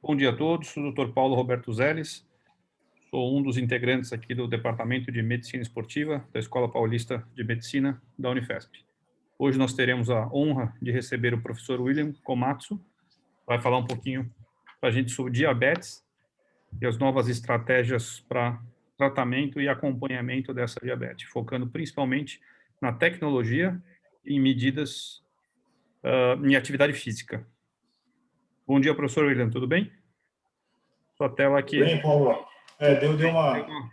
Bom dia a todos, sou o Dr. Paulo Roberto Zeles, sou um dos integrantes aqui do Departamento de Medicina Esportiva da Escola Paulista de Medicina da Unifesp. Hoje nós teremos a honra de receber o professor William Komatsu, vai falar um pouquinho para a gente sobre diabetes e as novas estratégias para tratamento e acompanhamento dessa diabetes, focando principalmente na tecnologia e em medidas em atividade física. Bom dia, professor William, tudo bem? Sua tela Tudo aqui bem, Paulo?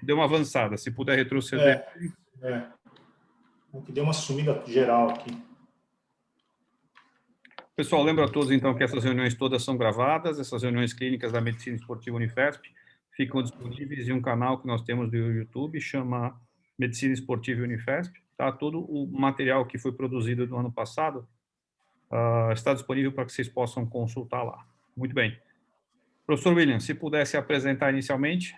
deu uma avançada. Se puder retroceder. É, deu uma sumida geral aqui. Pessoal, lembro a todos, então, que essas reuniões todas são gravadas, essas reuniões clínicas da Medicina Esportiva Unifesp ficam disponíveis em um canal que nós temos do YouTube, chama Medicina Esportiva Unifesp. Tá? Todo o material que foi produzido no ano passado está disponível para que vocês possam consultar lá. Muito bem. Professor William, se pudesse apresentar inicialmente,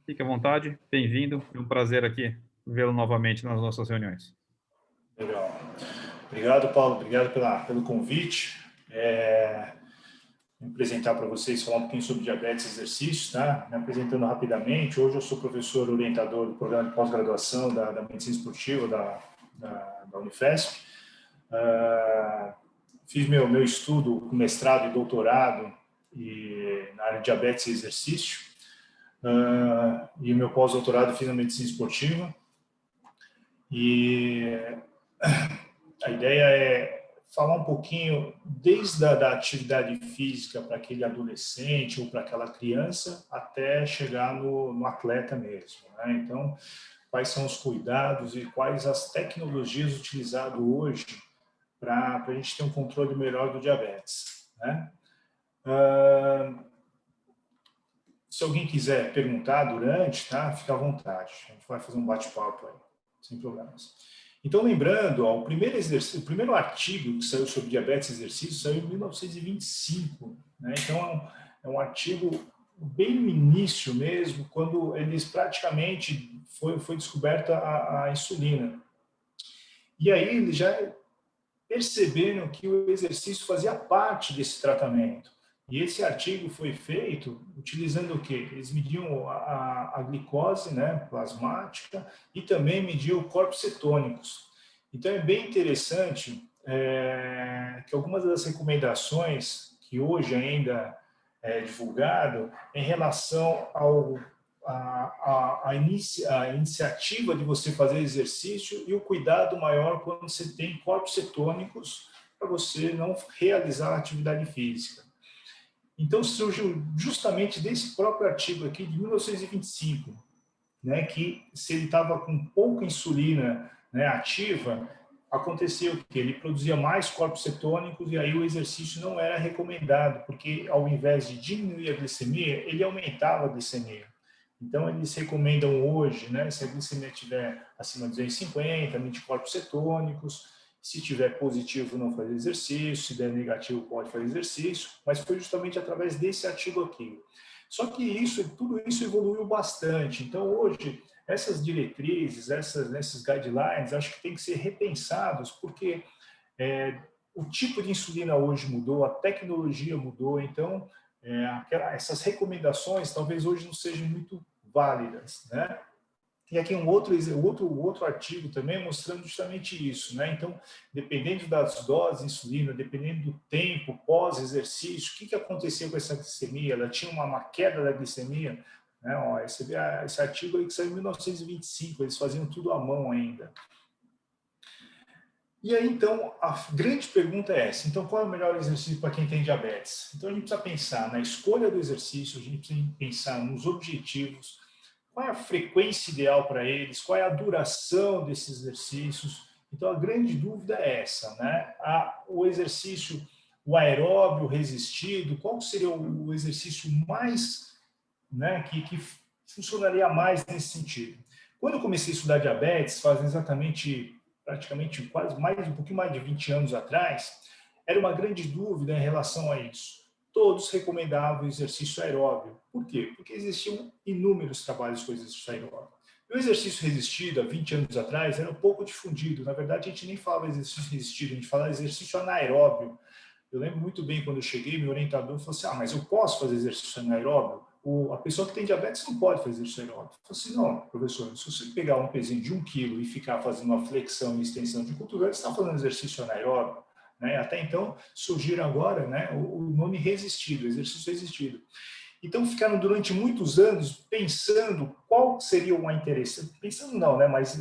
fique à vontade, bem-vindo, é um prazer aqui vê-lo novamente nas nossas reuniões. Legal. Obrigado, Paulo, obrigado pelo convite. Vou apresentar para vocês, falar um pouquinho sobre diabetes e exercícios, tá? Me apresentando rapidamente, hoje eu sou professor orientador do programa de pós-graduação da Medicina Esportiva da Unifesp. Fiz meu estudo com mestrado e doutorado na área de diabetes e exercício. E meu pós-doutorado fiz na medicina esportiva. E a ideia é falar um pouquinho desde da atividade física para aquele adolescente ou para aquela criança até chegar no atleta mesmo, né? Então, quais são os cuidados e quais as tecnologias utilizadas hoje para a gente ter um controle melhor do diabetes, né? Se alguém quiser perguntar durante, tá? Fica à vontade. A gente vai fazer um bate-papo aí, sem problemas. Então, lembrando, ó, o primeiro artigo que saiu sobre diabetes e exercício saiu em 1925. Né? Então, é um artigo bem no início mesmo, quando eles praticamente foi descoberta a insulina. E aí eles já perceberam que o exercício fazia parte desse tratamento. E esse artigo foi feito utilizando o quê? Eles mediam a glicose, né, plasmática, e também mediam corpos cetônicos. Então, é bem interessante que algumas das recomendações que hoje ainda é divulgado em relação a iniciativa de você fazer exercício e o cuidado maior quando você tem corpos cetônicos para você não realizar atividade física. Então, surgiu justamente desse próprio artigo aqui, de 1925, né, que se ele estava com pouca insulina, né, ativa, acontecia o quê? Ele produzia mais corpos cetônicos e aí o exercício não era recomendado, porque ao invés de diminuir a glicemia, ele aumentava a glicemia. Então, eles recomendam hoje, né, se a glicemia estiver acima de 250, anticorpos cetônicos. Se tiver positivo, não fazer exercício. Se der negativo, pode fazer exercício. Mas foi justamente através desse artigo aqui. Só que tudo isso evoluiu bastante. Então, hoje, essas diretrizes, esses guidelines, acho que tem que ser repensados, porque o tipo de insulina hoje mudou, a tecnologia mudou. Então, essas recomendações talvez hoje não sejam muito válidas, né? E aqui um outro artigo também mostrando justamente isso, né? Então, dependendo das doses de insulina, dependendo do tempo pós-exercício, o que aconteceu com essa glicemia? Ela tinha uma queda da glicemia, né? Ó, esse artigo aí que saiu em 1925, eles faziam tudo à mão ainda. E aí, então, a grande pergunta é essa. Então, qual é o melhor exercício para quem tem diabetes? Então, a gente precisa pensar na escolha do exercício, a gente precisa pensar nos objetivos, qual é a frequência ideal para eles, qual é a duração desses exercícios. Então, a grande dúvida é essa, né? O exercício, o aeróbio resistido, qual seria o exercício mais, né, que funcionaria mais nesse sentido? Quando eu comecei a estudar diabetes, faz praticamente um pouquinho mais de 20 anos atrás, era uma grande dúvida em relação a isso. Todos recomendavam o exercício aeróbio. Por quê? Porque existiam inúmeros trabalhos com exercício aeróbio. E o exercício resistido, há 20 anos atrás, era um pouco difundido. Na verdade, a gente nem falava exercício resistido, a gente falava exercício anaeróbio. Eu lembro muito bem quando eu cheguei, meu orientador falou assim, mas eu posso fazer exercício anaeróbio? A pessoa que tem diabetes não pode fazer exercício aeróbio. Eu falei assim, não, professor, se você pegar um pezinho de 1 quilo e ficar fazendo uma flexão e extensão de cotovelo, você está fazendo exercício anaeróbio. Né? Até então, surgiram agora, né, o nome resistido, exercício resistido. Então, ficaram durante muitos anos pensando qual seria o mais interessante, pensando não, né, mas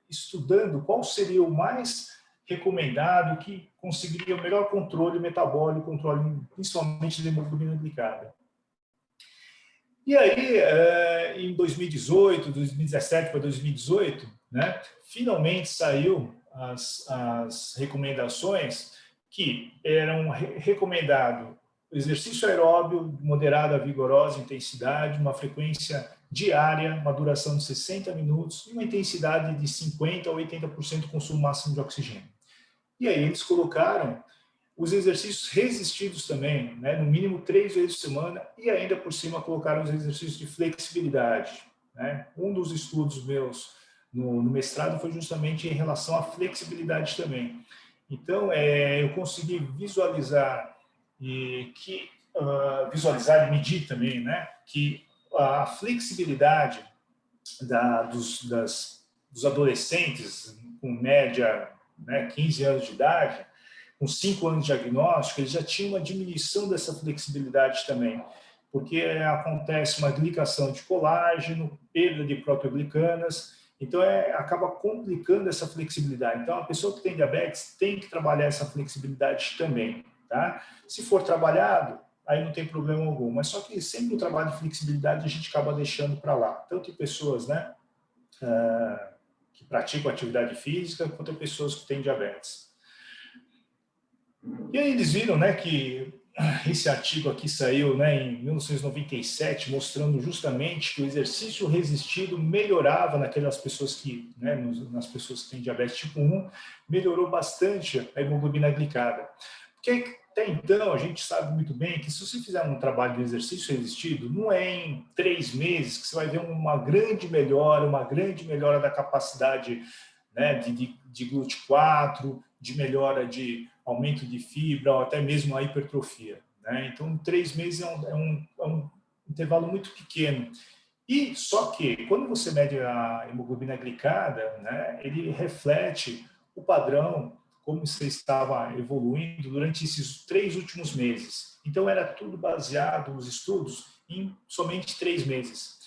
estudando qual seria o mais recomendado que conseguiria o melhor controle metabólico, controle principalmente da hemoglobina glicada. E aí, em 2018, 2017 para 2018, né, finalmente saiu as recomendações que eram recomendado exercício aeróbio moderado a vigorosa intensidade, uma frequência diária, uma duração de 60 minutos e uma intensidade de 50% a 80% consumo máximo de oxigênio. E aí eles colocaram os exercícios resistidos também, né, no mínimo 3 vezes por semana, e ainda por cima colocaram os exercícios de flexibilidade. Né? Um dos estudos meus no mestrado foi justamente em relação à flexibilidade também. Então, eu consegui visualizar visualizar e medir também, né, que a flexibilidade dos adolescentes com média, né, 15 anos de idade, com 5 anos de diagnóstico, eles já tinham uma diminuição dessa flexibilidade também, porque acontece uma glicação de colágeno, perda de proteoglicanas, então acaba complicando essa flexibilidade. Então, a pessoa que tem diabetes tem que trabalhar essa flexibilidade também, tá? Se for trabalhado, aí não tem problema algum, mas só que sempre o trabalho de flexibilidade a gente acaba deixando para lá. Tanto em pessoas, né, que praticam atividade física, quanto em pessoas que têm diabetes. E aí eles viram, né, que esse artigo aqui saiu, né, em 1997, mostrando justamente que o exercício resistido melhorava naquelas pessoas que, né, nas pessoas que têm diabetes tipo 1, melhorou bastante a hemoglobina glicada. Porque até então a gente sabe muito bem que se você fizer um trabalho de exercício resistido, não é em 3 meses que você vai ver uma grande melhora da capacidade, né, de GLUT4, de melhora de aumento de fibra, ou até mesmo a hipertrofia. Né? Então, 3 meses é um intervalo muito pequeno. E só que, quando você mede a hemoglobina glicada, né, ele reflete o padrão, como você estava evoluindo durante esses 3 últimos meses. Então, era tudo baseado, os estudos, em somente 3 meses.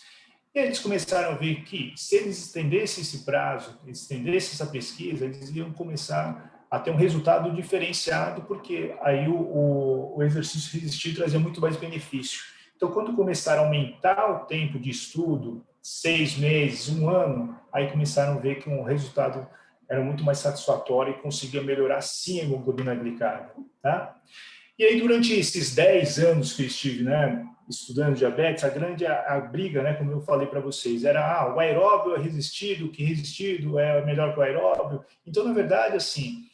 E eles começaram a ver que, se eles estendessem esse prazo, estendessem essa pesquisa, eles iam começar a ter um resultado diferenciado, porque aí o exercício resistido trazia muito mais benefício. Então, quando começaram a aumentar o tempo de estudo, 6 meses, 1 ano, aí começaram a ver que o resultado era muito mais satisfatório e conseguia melhorar, sim, a hemoglobina glicada. Tá? E aí, durante esses 10 anos que eu estive, né, estudando diabetes, a grande briga, né, como eu falei para vocês, era o aeróbio é resistido, que resistido é melhor que o aeróbio. Então, na verdade, assim,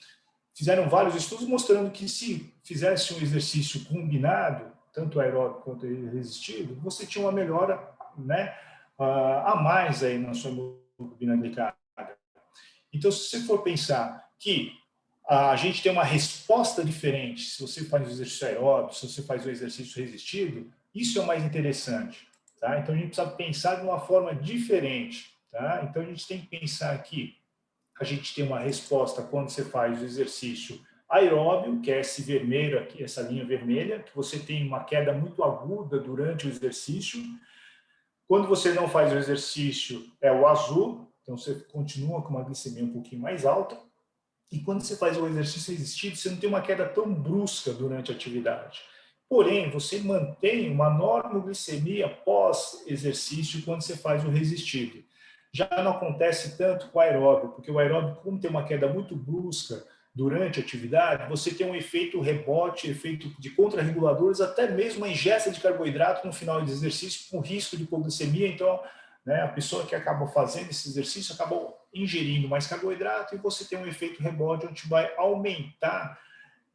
fizeram vários estudos mostrando que se fizesse um exercício combinado, tanto aeróbio quanto resistido, você tinha uma melhora, né, a mais aí na sua hemoglobina glicada. Então, se você for pensar que a gente tem uma resposta diferente se você faz o exercício aeróbico, se você faz o exercício resistido, isso é o mais interessante. Tá? Então, a gente precisa pensar de uma forma diferente. Tá? Então, a gente tem que pensar que a gente tem uma resposta quando você faz o exercício aeróbio, que é esse vermelho aqui, essa linha vermelha, que você tem uma queda muito aguda durante o exercício. Quando você não faz o exercício, é o azul, então você continua com uma glicemia um pouquinho mais alta. E quando você faz o exercício resistido, você não tem uma queda tão brusca durante a atividade. Porém, você mantém uma normoglicemia pós-exercício quando você faz o resistido. Já não acontece tanto com o aeróbio, porque o aeróbio, como tem uma queda muito brusca durante a atividade, você tem um efeito rebote, efeito de contrarreguladores, até mesmo a ingesta de carboidrato no final do exercício, com risco de hipoglicemia. Então, né, a pessoa que acaba fazendo esse exercício acabou ingerindo mais carboidrato e você tem um efeito rebote onde vai aumentar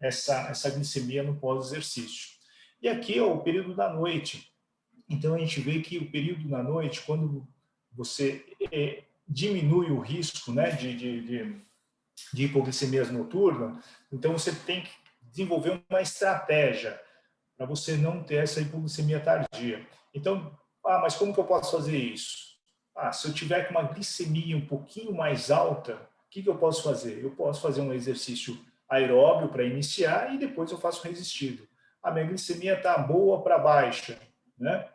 essa glicemia no pós-exercício. E aqui é o período da noite. Então, a gente vê que o período da noite, quando você diminui o risco, né, de hipoglicemias noturnas, então você tem que desenvolver uma estratégia para você não ter essa hipoglicemia tardia. Então, mas como que eu posso fazer isso? Se eu tiver com uma glicemia um pouquinho mais alta, o que eu posso fazer? Eu posso fazer um exercício aeróbio para iniciar e depois eu faço resistido. A minha glicemia está boa para baixa, né?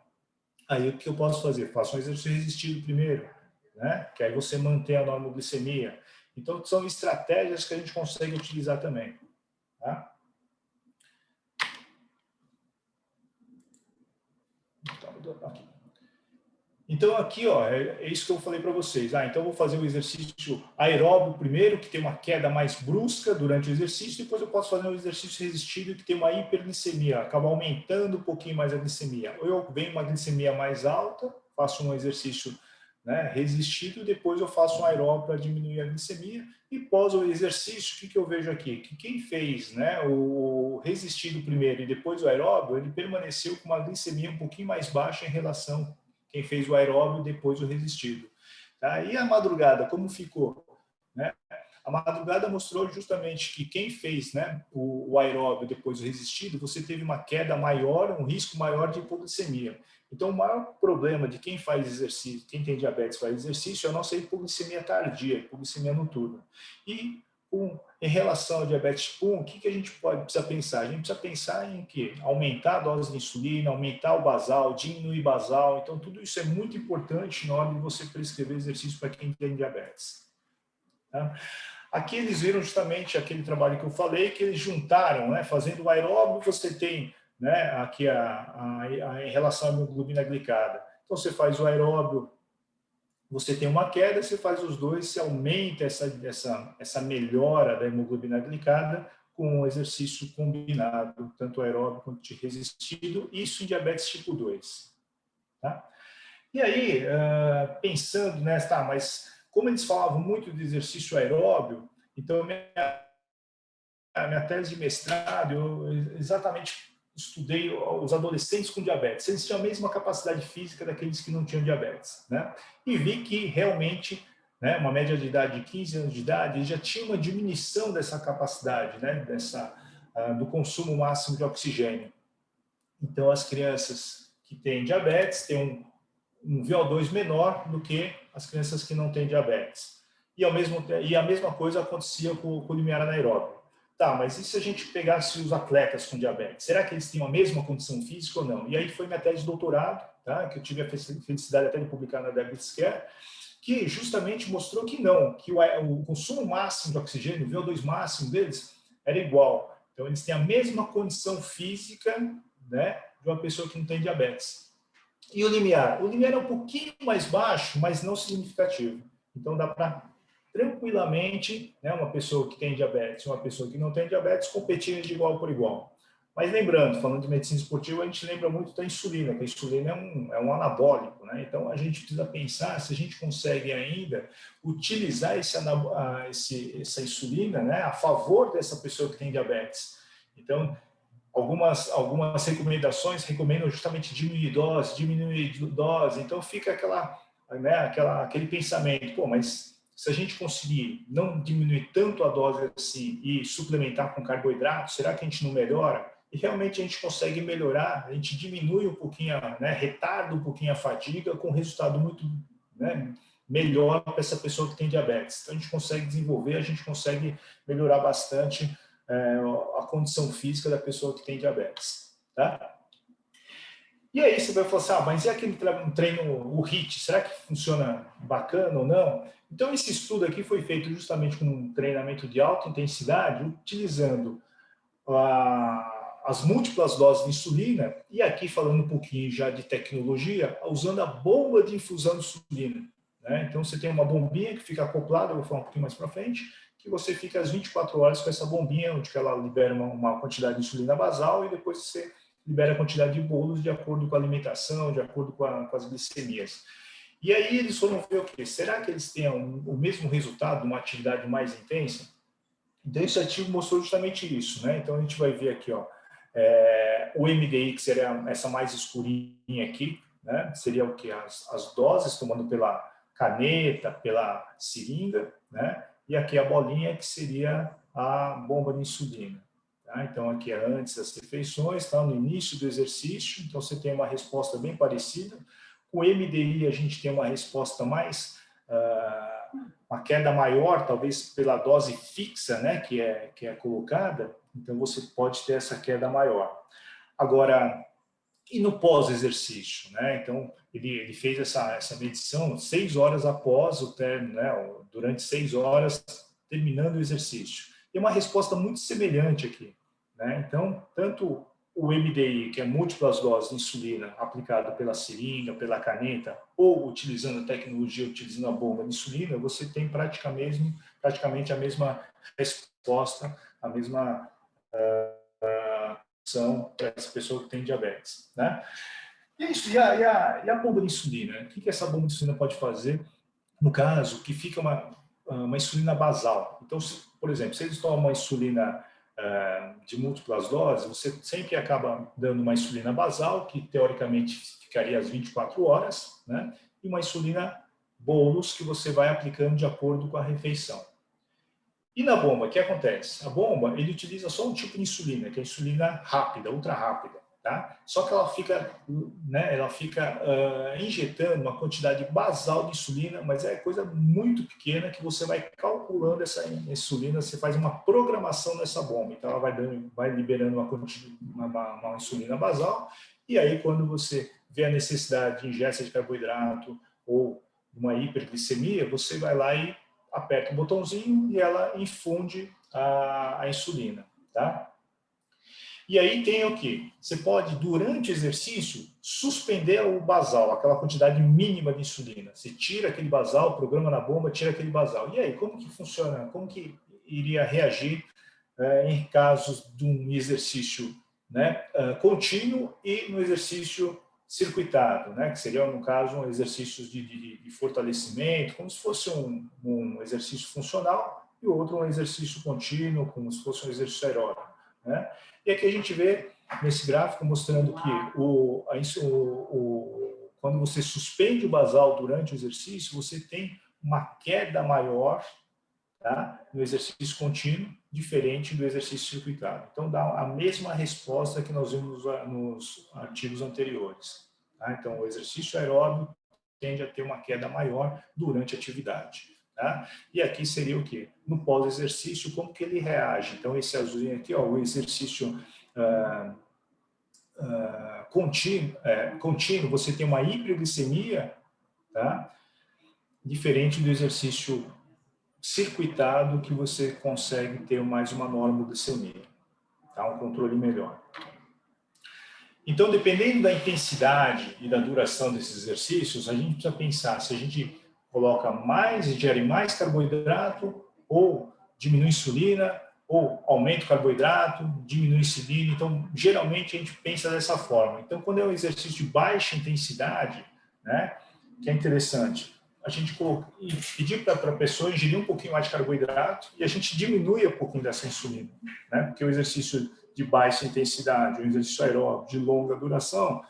Aí o que eu posso fazer? Faço um exercício resistido primeiro, né? Que aí você mantém a normoglicemia. Então, são estratégias que a gente consegue utilizar também. Tá? Então, aqui, ó, é isso que eu falei para vocês. Então, eu vou fazer o exercício aeróbio primeiro, que tem uma queda mais brusca durante o exercício, depois eu posso fazer um exercício resistido, que tem uma hiperglicemia, acaba aumentando um pouquinho mais a glicemia. Ou eu venho uma glicemia mais alta, faço um exercício, né, resistido, depois eu faço um aeróbio para diminuir a glicemia, e pós o exercício, o que eu vejo aqui? Que quem fez, né, o resistido primeiro e depois o aeróbio, ele permaneceu com uma glicemia um pouquinho mais baixa em relação quem fez o aeróbio depois o resistido. Tá? E a madrugada, como ficou? Né? A madrugada mostrou justamente que quem fez, né, o aeróbio depois o resistido, você teve uma queda maior, um risco maior de hipoglicemia. Então, o maior problema de quem faz exercício, quem tem diabetes faz exercício, é a nossa hipoglicemia tardia, hipoglicemia noturna. E em relação ao diabetes tipo 1, o que a gente precisa pensar? A gente precisa pensar em quê? Aumentar a dose de insulina, aumentar o basal, diminuir basal. Então, tudo isso é muito importante na hora de você prescrever exercício para quem tem diabetes. Tá? Aqui eles viram justamente aquele trabalho que eu falei, que eles juntaram, né? Fazendo o aeróbio, você tem, né, aqui em relação à hemoglobina glicada. Então, você faz o aeróbio, você tem uma queda, você faz os dois, você aumenta essa melhora da hemoglobina glicada com um exercício combinado, tanto aeróbio quanto de resistido, isso em diabetes tipo 2. Tá? E aí, pensando nessa, mas como eles falavam muito de exercício aeróbio, então a minha tese de mestrado, eu exatamente estudei os adolescentes com diabetes. Eles tinham a mesma capacidade física daqueles que não tinham diabetes, né? E vi que realmente, né, uma média de idade de 15 anos de idade, já tinha uma diminuição dessa capacidade, né, do consumo máximo de oxigênio. Então, as crianças que têm diabetes têm um VO2 menor do que as crianças que não têm diabetes. E a mesma coisa acontecia com o limiar anaeróbio. Tá, mas e se a gente pegasse os atletas com diabetes? Será que eles têm a mesma condição física ou não? E aí foi minha tese de doutorado, tá, que eu tive a felicidade até de publicar na Diabetes Care, que justamente mostrou que não, que o consumo máximo de oxigênio, o VO2 máximo deles, era igual. Então, eles têm a mesma condição física, né, de uma pessoa que não tem diabetes. E o limiar? O limiar é um pouquinho mais baixo, mas não significativo. Então, dá para tranquilamente, né, uma pessoa que tem diabetes e uma pessoa que não tem diabetes competirem de igual por igual. Mas lembrando, falando de medicina esportiva, a gente lembra muito da insulina, que a insulina é um anabólico, né? Então, a gente precisa pensar se a gente consegue ainda utilizar essa insulina, né, a favor dessa pessoa que tem diabetes. Então, algumas recomendações recomendam justamente diminuir dose. Então, fica aquele pensamento, pô, mas se a gente conseguir não diminuir tanto a dose assim e suplementar com carboidrato, será que a gente não melhora? E realmente a gente consegue melhorar, a gente diminui um pouquinho, né, retarda um pouquinho a fadiga com um resultado muito, né, melhor para essa pessoa que tem diabetes. Então a gente consegue desenvolver, a gente consegue melhorar bastante a condição física da pessoa que tem diabetes. Tá? E aí você vai falar assim, mas e aquele treino, o HIIT, será que funciona bacana ou não? Então esse estudo aqui foi feito justamente com um treinamento de alta intensidade, utilizando as múltiplas doses de insulina, e aqui falando um pouquinho já de tecnologia, usando a bomba de infusão de insulina. Né? Então você tem uma bombinha que fica acoplada, eu vou falar um pouquinho mais para frente, que você fica às 24 horas com essa bombinha, onde ela libera uma quantidade de insulina basal e depois você libera a quantidade de bolos de acordo com a alimentação, de acordo com as glicemias. E aí eles foram ver o quê? Será que eles têm o mesmo resultado, uma atividade mais intensa? Então esse artigo mostrou justamente isso, né? Então a gente vai ver aqui, ó, o MDI, que seria essa mais escurinha aqui, né? Seria o que? As doses tomando pela caneta, pela seringa, né? E aqui a bolinha, que seria a bomba de insulina. Tá? Então, aqui é antes das refeições, tá? No início do exercício, então você tem uma resposta bem parecida. Com o MDI, a gente tem uma resposta mais, uma queda maior, talvez pela dose fixa, né, que é colocada, então você pode ter essa queda maior. Agora, e no pós-exercício, né? Então, ele fez essa medição 6 horas após o término, né? Durante 6 horas, terminando o exercício. E uma resposta muito semelhante aqui, né? Então, tanto o MDI, que é múltiplas doses de insulina aplicado pela seringa, pela caneta, ou utilizando a tecnologia, utilizando a bomba de insulina, você tem praticamente a mesma resposta, a mesma são para essa pessoa que tem diabetes, né? E é isso. E a bomba de insulina? O que essa bomba de insulina pode fazer? No caso, que fica uma insulina basal. Então, por exemplo, se eles tomam uma insulina de múltiplas doses, você sempre acaba dando uma insulina basal, que teoricamente ficaria às 24 horas, né? E uma insulina bolus, que você vai aplicando de acordo com a refeição. E na bomba, o que acontece? A bomba, ele utiliza só um tipo de insulina, que é a insulina rápida, ultra rápida, tá? Só que ela fica, né, injetando uma quantidade basal de insulina, mas é coisa muito pequena que você vai calculando essa insulina, você faz uma programação nessa bomba. Então, ela vai liberando uma insulina basal, e aí quando você vê a necessidade de ingesta de carboidrato ou uma hiperglicemia, você vai lá e aperta o botãozinho e ela infunde a insulina, tá? E aí tem o quê? Você pode, durante o exercício, suspender o basal, aquela quantidade mínima de insulina. Você tira aquele basal, programa na bomba, tira aquele basal. E aí, como que funciona? Como que iria reagir em casos de um exercício, né, contínuo e no exercício circuitado, né, que seria, no caso, um exercício de fortalecimento, como se fosse um exercício funcional, e o outro um exercício contínuo, como se fosse um exercício aeróbico, né? E aqui a gente vê, nesse gráfico, mostrando que quando você suspende o basal durante o exercício, você tem uma queda maior, tá, no exercício contínuo, diferente do exercício circuitado. Então, dá a mesma resposta que nós vimos nos artigos anteriores. Tá? Então, o exercício aeróbico tende a ter uma queda maior durante a atividade. Tá? E aqui seria o quê? No pós-exercício, como que ele reage? Então, esse azulzinho aqui, ó, o exercício contínuo, você tem uma hiperglicemia, tá? Diferente do exercício circuitado, que você consegue ter mais uma normoglicemia, tá? Um controle melhor. Então, dependendo da intensidade e da duração desses exercícios, a gente precisa pensar se a gente ingere mais carboidrato, ou diminui insulina, ou aumenta o carboidrato, diminui insulina. Então, geralmente a gente pensa dessa forma. Então, quando é um exercício de baixa intensidade, né, que é interessante, a gente pedir para a pessoa ingerir um pouquinho mais de carboidrato e a gente diminui um pouquinho dessa insulina, né? Porque o exercício de baixa intensidade, o exercício aeróbico de longa duração,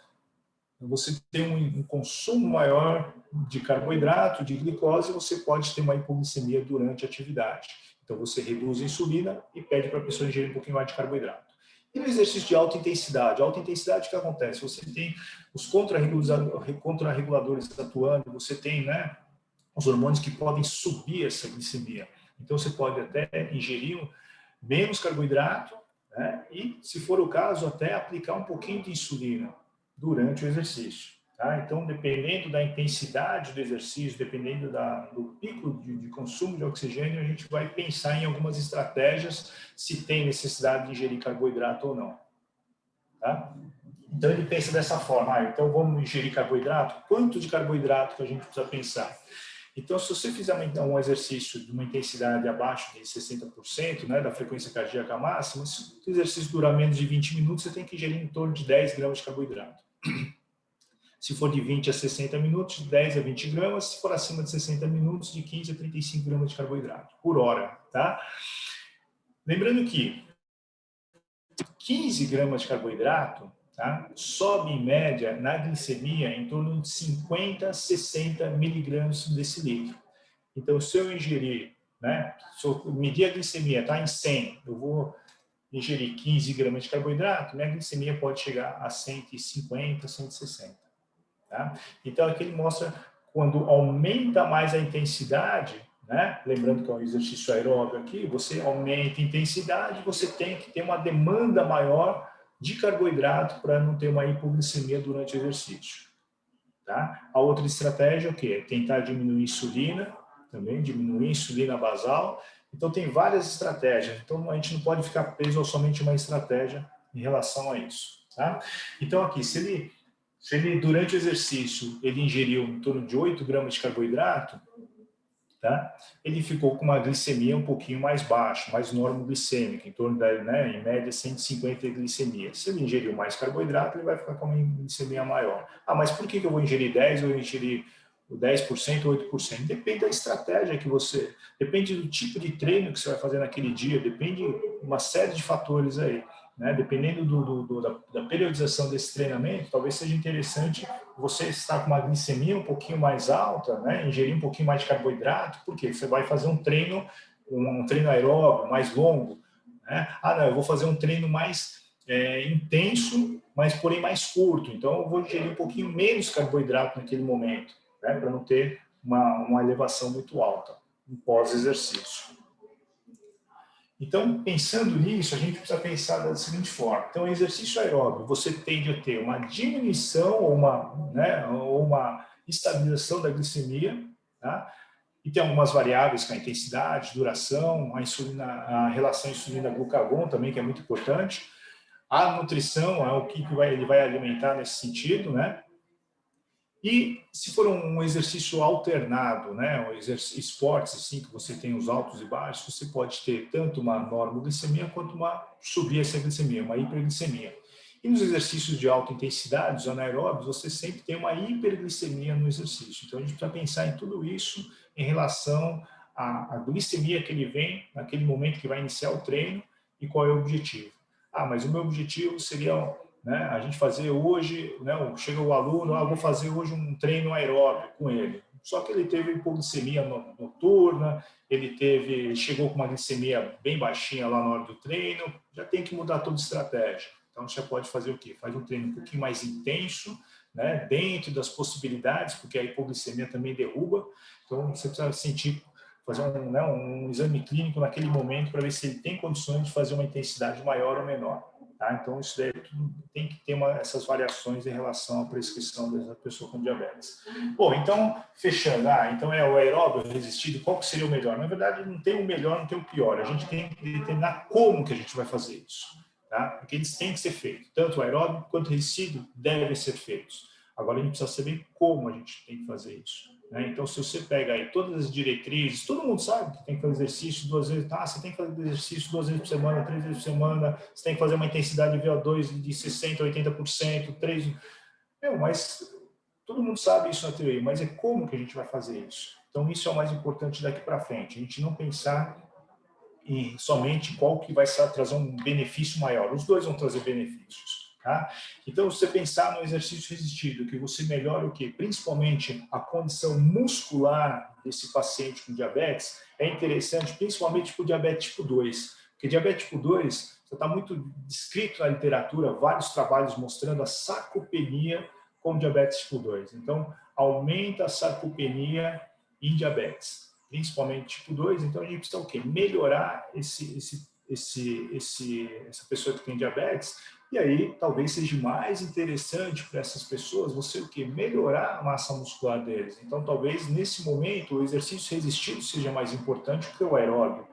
você tem um consumo maior de carboidrato, de glicose, e você pode ter uma hipoglicemia durante a atividade. Então, você reduz a insulina e pede para a pessoa ingerir um pouquinho mais de carboidrato. E no exercício de alta intensidade? Alta intensidade, o que acontece? Você tem os contrarreguladores atuando, você tem, né, os hormônios que podem subir essa glicemia. Então, você pode até ingerir menos carboidrato, né, e, se for o caso, até aplicar um pouquinho de insulina durante o exercício. Tá? Então, dependendo da intensidade do exercício, dependendo do pico de consumo de oxigênio, a gente vai pensar em algumas estratégias, se tem necessidade de ingerir carboidrato ou não. Tá? Então, ele pensa dessa forma, então vamos ingerir carboidrato? Quanto de carboidrato que a gente precisa pensar? Então, se você fizer um exercício de uma intensidade abaixo de 60%, né, da frequência cardíaca máxima, se o exercício durar menos de 20 minutos, você tem que ingerir em torno de 10 gramas de carboidrato. Se for de 20 a 60 minutos, de 10 a 20 gramas. Se for acima de 60 minutos, de 15 a 35 gramas de carboidrato por hora. Tá? Lembrando que 15 gramas de carboidrato, tá, sobe em média na glicemia em torno de 50 a 60 miligramas por decilitro. Então, se eu ingerir, né, se eu medir a glicemia, está em 100, eu vou ingerir 15 gramas de carboidrato, minha glicemia pode chegar a 150, 160. Tá? Então, aqui ele mostra quando aumenta mais a intensidade, né? Lembrando que é um exercício aeróbio aqui, você aumenta a intensidade, você tem que ter uma demanda maior de carboidrato para não ter uma hipoglicemia durante o exercício. Tá? A outra estratégia é o quê? Tentar diminuir a insulina, também diminuir a insulina basal. Então, tem várias estratégias. Então, a gente não pode ficar preso a somente uma estratégia em relação a isso. Tá? Então, aqui, se ele durante o exercício, ele ingeriu em torno de 8 gramas de carboidrato, tá? Ele ficou com uma glicemia um pouquinho mais baixa, mais normoglicêmica, em torno da, né, em média 150 glicemia. Se ele ingeriu mais carboidrato, ele vai ficar com uma glicemia maior. Ah, mas por que eu vou ingerir 10 ou eu ingerir 10% ou 8%? Depende da estratégia que você... Depende do tipo de treino que você vai fazer naquele dia, depende de uma série de fatores aí. Né? Dependendo da periodização desse treinamento, talvez seja interessante você estar com uma glicemia um pouquinho mais alta, né? Ingerir um pouquinho mais de carboidrato, porque você vai fazer um treino aeróbio mais longo. Né? Ah, não, eu vou fazer um treino mais intenso, mas porém mais curto. Então, eu vou ingerir um pouquinho menos carboidrato naquele momento, né? Para não ter uma elevação muito alta no pós-exercício. Então, pensando nisso, a gente precisa pensar da seguinte forma. Então, exercício aeróbio, você tende a ter uma diminuição ou uma estabilização da glicemia, tá? E tem algumas variáveis, que é a intensidade, duração, a relação insulina-glucagon também, que é muito importante. A nutrição é o que ele vai alimentar nesse sentido, né? E se for um exercício alternado, né, esportes assim que você tem os altos e baixos, você pode ter tanto uma normoglicemia quanto uma subir essa glicemia, uma hiperglicemia. E nos exercícios de alta intensidade, os anaeróbios, você sempre tem uma hiperglicemia no exercício. Então a gente precisa pensar em tudo isso em relação à glicemia que ele vem naquele momento que vai iniciar o treino e qual é o objetivo. Ah, mas o meu objetivo seria, né, a gente fazer hoje, né, chega o aluno, vou fazer hoje um treino aeróbico com ele. Só que ele teve hipoglicemia noturna, ele chegou com uma glicemia bem baixinha lá na hora do treino, já tem que mudar toda a estratégia. Então, você pode fazer o quê? Faz um treino um pouquinho mais intenso, né, dentro das possibilidades, porque a hipoglicemia também derruba. Então, você precisa fazer um exame clínico naquele momento para ver se ele tem condições de fazer uma intensidade maior ou menor. Tá? Então, isso daí tudo tem que ter essas variações em relação à prescrição dessa pessoa com diabetes. Bom, então, fechando. Então é o aeróbio resistido, qual que seria o melhor? Na verdade, não tem o melhor, não tem o pior. A gente tem que determinar como que a gente vai fazer isso. Tá? Porque eles têm que ser feitos. Tanto o aeróbio quanto o resistido devem ser feitos. Agora, a gente precisa saber como a gente tem que fazer isso. Né? Então, se você pega aí todas as diretrizes, todo mundo sabe que tem que fazer exercício 2 vezes, você tem que fazer exercício 2 vezes por semana, 3 vezes por semana, você tem que fazer uma intensidade de VO2 de 60%, 80%, 3%. Mas todo mundo sabe isso na teoria, mas é como que a gente vai fazer isso? Então, isso é o mais importante daqui para frente. A gente não pensar em somente qual que vai trazer um benefício maior. Os dois vão trazer benefícios. Tá? Então, se você pensar no exercício resistido, que você melhora o quê? Principalmente a condição muscular desse paciente com diabetes, é interessante, principalmente para o diabetes tipo 2. Porque diabetes tipo 2, já está muito descrito na literatura, vários trabalhos mostrando a sarcopenia com diabetes tipo 2. Então, aumenta a sarcopenia em diabetes, principalmente tipo 2. Então, a gente precisa o quê? Melhorar essa pessoa que tem diabetes. E aí, talvez seja mais interessante para essas pessoas você o quê? Melhorar a massa muscular deles. Então, talvez, nesse momento, o exercício resistido seja mais importante que o aeróbio.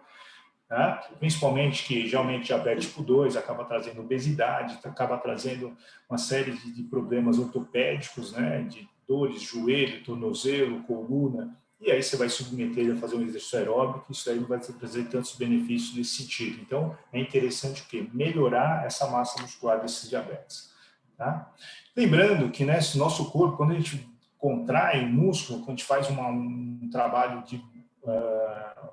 Tá? Principalmente que, geralmente, diabetes tipo 2 acaba trazendo obesidade, acaba trazendo uma série de problemas ortopédicos, né? De dores, joelho, tornozelo, coluna. E aí você vai submeter ele a fazer um exercício aeróbico, isso aí não vai trazer tantos benefícios nesse sentido. Então, é interessante o quê? Melhorar essa massa muscular desses diabetes. Tá? Lembrando que, né, nosso corpo, quando a gente contrai o músculo, quando a gente faz um trabalho de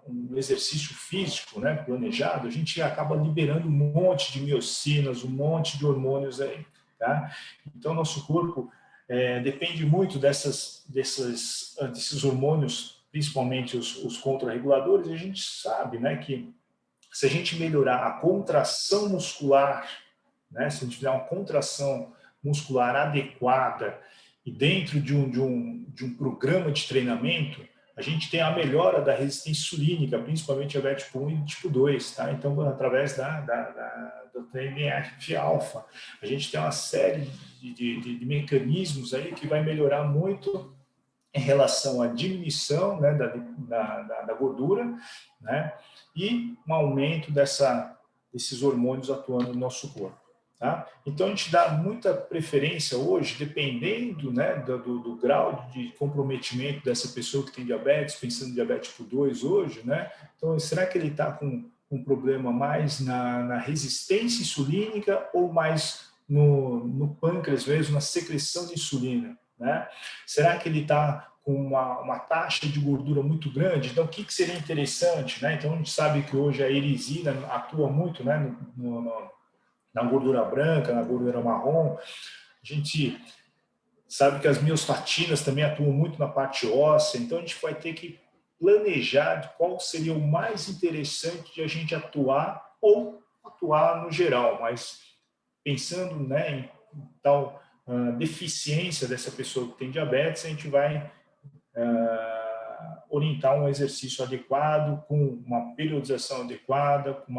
um exercício físico, né, planejado, a gente acaba liberando um monte de miocinas, um monte de hormônios aí. Tá? Então, nosso corpo depende muito desses hormônios, principalmente os contrarreguladores, e a gente sabe, né, que Se a gente melhorar a contração muscular, né, se a gente fizer uma contração muscular adequada e dentro de um programa de treinamento, a gente tem a melhora da resistência insulínica, principalmente diabetes tipo 1 e tipo 2, tá? Então, através do TNF-alfa, a gente tem uma série de mecanismos aí que vai melhorar muito em relação à diminuição, né, da gordura, né, e um aumento desses hormônios atuando no nosso corpo. Tá? Então, a gente dá muita preferência hoje, dependendo, né, do grau de comprometimento dessa pessoa que tem diabetes, pensando em diabetes tipo 2 hoje, né? Então, será que ele está com um problema mais na resistência insulínica ou mais no pâncreas mesmo, na secreção de insulina? Né? Será que ele está com uma taxa de gordura muito grande? Então, o que seria interessante? Né? Então, a gente sabe que hoje a erisina atua muito, né, na gordura branca, na gordura marrom. A gente sabe que as miostatinas também atuam muito na parte óssea. Então, a gente vai ter que planejar de qual seria o mais interessante de a gente atuar ou atuar no geral, mas pensando, né, em tal deficiência dessa pessoa que tem diabetes, a gente vai orientar um exercício adequado, com uma periodização adequada, com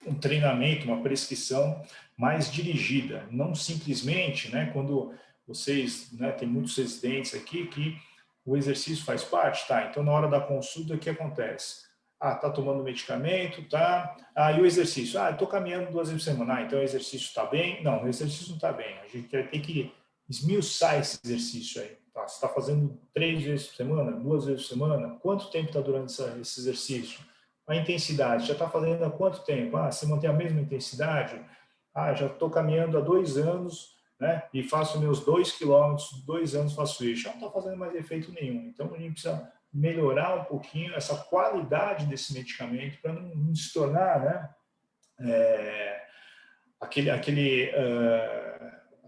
um treinamento, uma prescrição mais dirigida, não simplesmente, né, quando vocês, né, tem muitos residentes aqui que o exercício faz parte, tá? Então, na hora da consulta, o que acontece? Ah, tá tomando medicamento, tá? Ah, e o exercício? Ah, eu tô caminhando 2 vezes por semana. Ah, então o exercício está bem? Não, o exercício não está bem. A gente vai ter que esmiuçar esse exercício aí. Tá? Você está fazendo 3 vezes por semana, 2 vezes por semana? Quanto tempo está durando esse exercício? A intensidade, já está fazendo há quanto tempo? Ah, você mantém a mesma intensidade? Ah, já estou caminhando há 2 anos, né? E faço meus 2 quilômetros, 2 anos faço isso. Já não está fazendo mais efeito nenhum. Então, a gente precisa melhorar um pouquinho essa qualidade desse medicamento para não se tornar, né?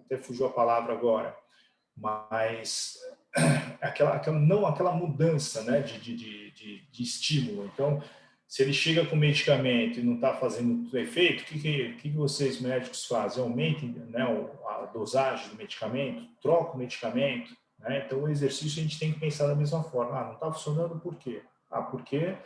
Até fugiu a palavra agora, mas aquela mudança, né, de estímulo. Então, se ele chega com medicamento e não está fazendo efeito, o que vocês médicos fazem? Aumentem, né, a dosagem do medicamento, troca o medicamento, né? Então, o exercício a gente tem que pensar da mesma forma. Ah, não está funcionando por quê? Ah, porque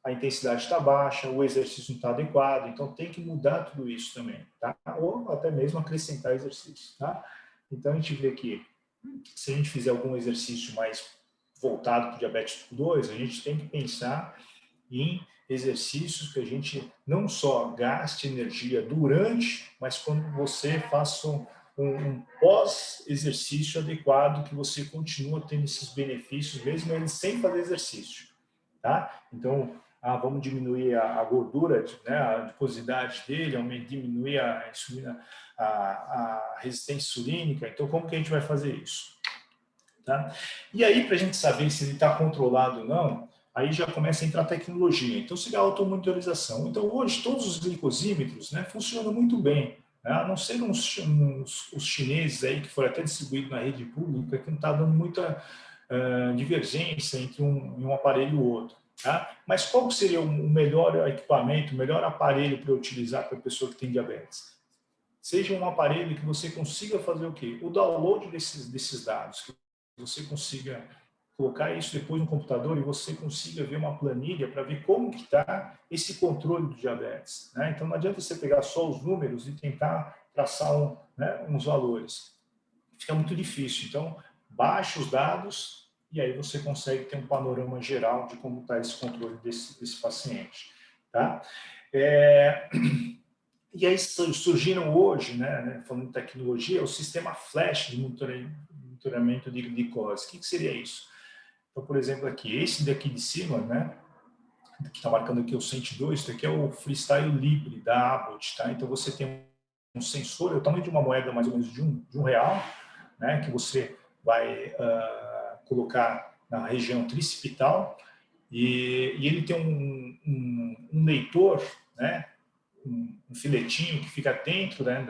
a intensidade está baixa, o exercício não está adequado, então tem que mudar tudo isso também, tá? Ou até mesmo acrescentar exercício, tá? Então, a gente vê que se a gente fizer algum exercício mais voltado para o diabetes tipo 2, a gente tem que pensar em exercícios que a gente não só gaste energia durante, mas quando você faça um pós-exercício adequado, que você continua tendo esses benefícios, mesmo ele sem fazer exercício, tá? Então, vamos diminuir a gordura, né, a adiposidade dele, diminuir a insulina, a resistência insulínica. Então, como que a gente vai fazer isso? Tá? E aí, para a gente saber se ele está controlado ou não, aí já começa a entrar tecnologia. Então, seria a automonitorização. Então, hoje, todos os glicosímetros, né, funcionam muito bem, né? A não ser os chineses aí, que foram até distribuídos na rede pública, que não está dando muita divergência entre um aparelho e o outro. Tá? Mas qual seria o melhor equipamento, o melhor aparelho para utilizar para a pessoa que tem diabetes? Seja um aparelho que você consiga fazer o quê? O download desses dados, que você consiga colocar isso depois no computador e você consiga ver uma planilha para ver como que está esse controle do diabetes. Né? Então, não adianta você pegar só os números e tentar traçar uns valores. Fica muito difícil. Então, baixe os dados e aí você consegue ter um panorama geral de como está esse controle desse paciente. Tá? E aí surgiram hoje, né, falando de tecnologia, o sistema flash de monitoramento de glicose. O que seria isso? Então, por exemplo, aqui, esse daqui de cima, né, que está marcando aqui o 102, isso aqui é o Freestyle Libre da Abbott, tá? Então, você tem um sensor, é o tamanho de uma moeda mais ou menos de um real, né, que você vai colocar na região tricipital, e ele tem um leitor, né, um filetinho que fica dentro, né,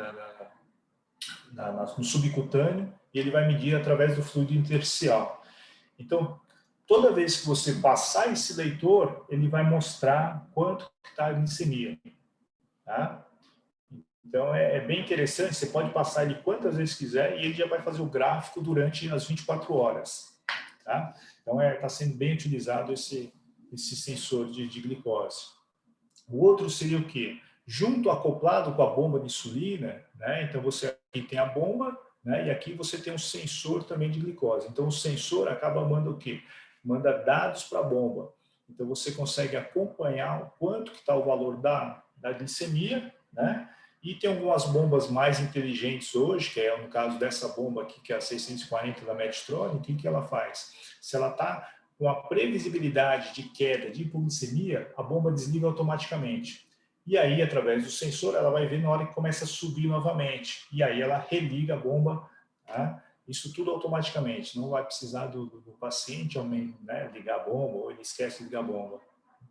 no subcutâneo, e ele vai medir através do fluido intersticial. Então, toda vez que você passar esse leitor, ele vai mostrar quanto está a glicemia. Tá? Então, é bem interessante, você pode passar ele quantas vezes quiser e ele já vai fazer o gráfico durante as 24 horas. Tá? Então, está sendo bem utilizado esse sensor de glicose. O outro seria o quê? Junto, acoplado com a bomba de insulina, né? Então, você aqui tem a bomba, né? E aqui você tem um sensor também de glicose. Então, o sensor acaba mandando o quê? Manda dados para a bomba. Então, você consegue acompanhar o quanto que está o valor da glicemia, né? E tem algumas bombas mais inteligentes hoje, que é no caso dessa bomba aqui, que é a 640 da Medtronic, o que ela faz? Se ela está com a previsibilidade de queda de hipoglicemia, a bomba desliga automaticamente. E aí, através do sensor, ela vai ver na hora que começa a subir novamente. E aí ela religa a bomba, tá? Isso tudo automaticamente. Não vai precisar do paciente, né, ligar a bomba, ou ele esquece de ligar a bomba.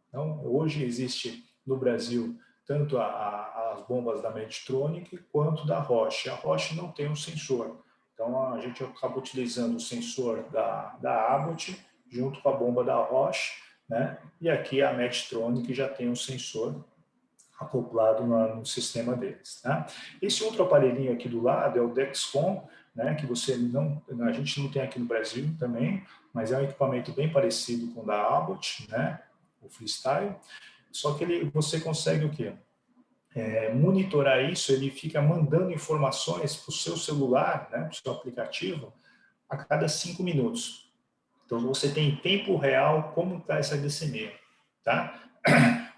Então, hoje existe no Brasil tanto as bombas da Medtronic quanto da Roche. A Roche não tem um sensor. Então, a gente acaba utilizando o sensor da Abbott junto com a bomba da Roche, né? E aqui a Medtronic já tem um sensor acoplado no sistema deles. Tá? Esse outro aparelhinho aqui do lado é o Dexcom, né? Que a gente não tem aqui no Brasil também, mas é um equipamento bem parecido com o da Abbott, né? O Freestyle. Só que você consegue o quê? Monitorar isso, ele fica mandando informações para o seu celular, né, para o seu aplicativo, a cada 5 minutos. Então, você tem em tempo real como está essa glicemia. Tá?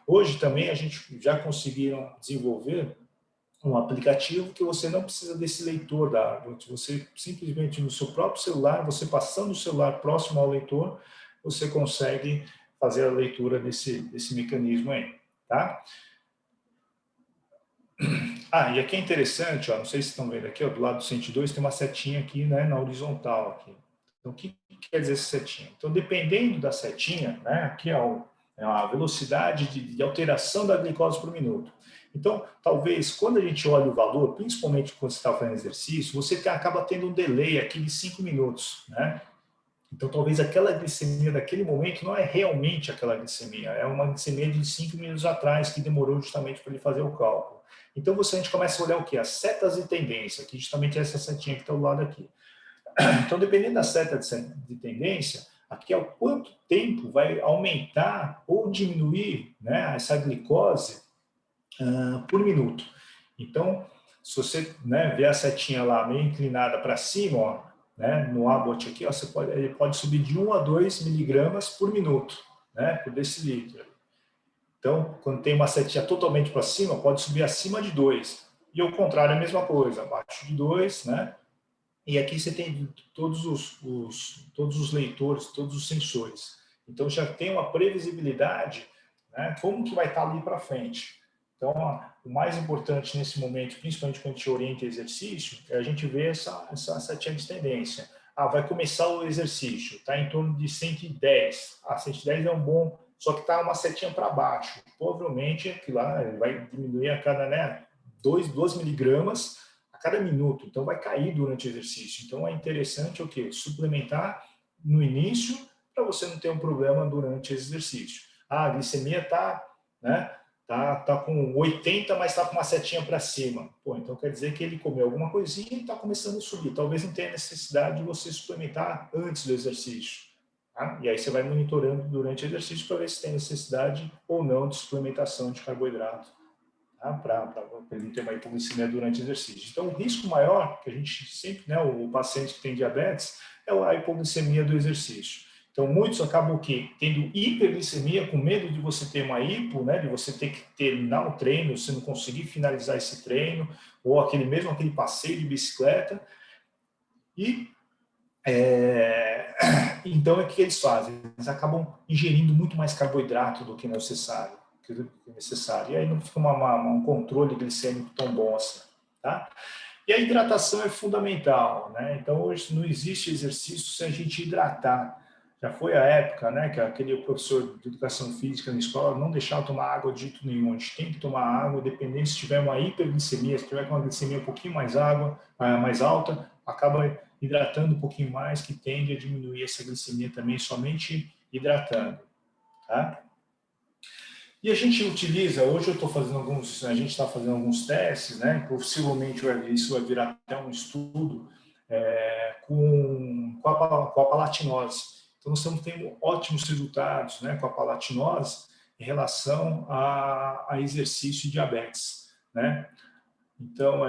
Hoje também a gente já conseguiram desenvolver um aplicativo que você não precisa desse leitor da Abbott. Você simplesmente no seu próprio celular, você passando o celular próximo ao leitor, você consegue fazer a leitura desse mecanismo aí. Tá? E aqui é interessante, ó, não sei se estão vendo aqui, ó, do lado do 102 tem uma setinha aqui, né, na horizontal aqui. Então, o que quer dizer essa setinha? Então, dependendo da setinha, né, aqui é a velocidade de alteração da glicose por minuto. Então, talvez, quando a gente olha o valor, principalmente quando você está fazendo exercício, você acaba tendo um delay aqui de 5 minutos, né? Então, talvez aquela glicemia daquele momento não é realmente aquela glicemia, é uma glicemia de 5 minutos atrás que demorou justamente para ele fazer o cálculo. Então, a gente começa a olhar o quê? As setas de tendência, que justamente é essa setinha que está do lado aqui. Então, dependendo da seta de tendência, aqui é o quanto tempo vai aumentar ou diminuir, né, essa glicose por minuto. Então, se você, né, vê a setinha lá meio inclinada para cima, ó, né, no Abbott aqui, ó, ele pode subir de 1 a 2 miligramas por minuto, né, por decilitro. Então, quando tem uma setinha totalmente para cima, pode subir acima de 2. E o contrário é a mesma coisa, abaixo de 2, né? E aqui você tem todos os leitores, todos os sensores. Então, já tem uma previsibilidade, né, como que vai estar ali para frente. Então, o mais importante nesse momento, principalmente quando a gente orienta exercício, é a gente ver essa setinha de tendência. Vai começar o exercício, está em torno de 110. 110 é um bom, só que está uma setinha para baixo. Provavelmente, aqui lá, ele vai diminuir a cada, né, 2 miligramas a cada minuto. Então, vai cair durante o exercício. Então, é interessante o quê? Suplementar no início para você não ter um problema durante o exercício. A glicemia está, né, tá com 80, mas está com uma setinha para cima. Pô, então quer dizer que ele comeu alguma coisinha e está começando a subir. Talvez não tenha necessidade de você suplementar antes do exercício. Tá? E aí você vai monitorando durante o exercício para ver se tem necessidade ou não de suplementação de carboidrato, tá? Para ele ter uma hipoglicemia durante o exercício. Então, o risco maior, que a gente sempre, né, o paciente que tem diabetes, é a hipoglicemia do exercício. Então, muitos acabam o quê? Tendo hiperglicemia, com medo de você ter uma hipo, né, de você ter que terminar o treino, você não conseguir finalizar esse treino, ou aquele passeio de bicicleta. E então, o que eles fazem? Eles acabam ingerindo muito mais carboidrato do que necessário. E aí não fica um controle glicêmico tão bom assim. Tá? E a hidratação é fundamental, né? Então, hoje não existe exercício sem a gente hidratar. Já foi a época, né, que aquele professor de educação física na escola não deixava tomar água de jeito nenhum. A gente tem que tomar água, dependendo se tiver uma hiperglicemia, se tiver com uma glicemia um pouquinho mais alta, acaba hidratando um pouquinho mais, que tende a diminuir essa glicemia também, somente hidratando, tá? E a gente utiliza, hoje a gente está fazendo alguns testes, né? Possivelmente isso vai virar até um estudo com a palatinose. Então, nós estamos tendo ótimos resultados, né, com a palatinose em relação a exercício e diabetes, né? Então,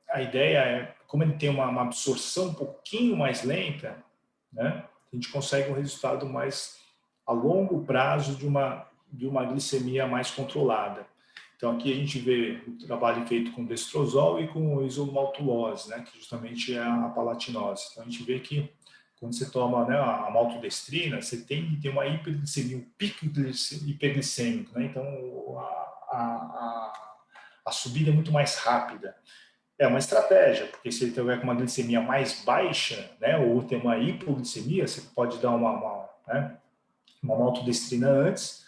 a ideia é, como ele tem uma absorção um pouquinho mais lenta, né, a gente consegue um resultado mais a longo prazo de uma glicemia mais controlada. Então, aqui a gente vê o trabalho feito com destrozol e com isomaltulose, né, que justamente é a palatinose. Então, a gente vê que quando você toma, né, a maltodestrina, você tem que ter uma hiperglicemia, um pico hiperglicêmico, né? Então, a subida é muito mais rápida. É uma estratégia, porque se ele tiver com uma glicemia mais baixa, né, ou tem uma hipoglicemia, você pode dar né, uma maltodestrina antes,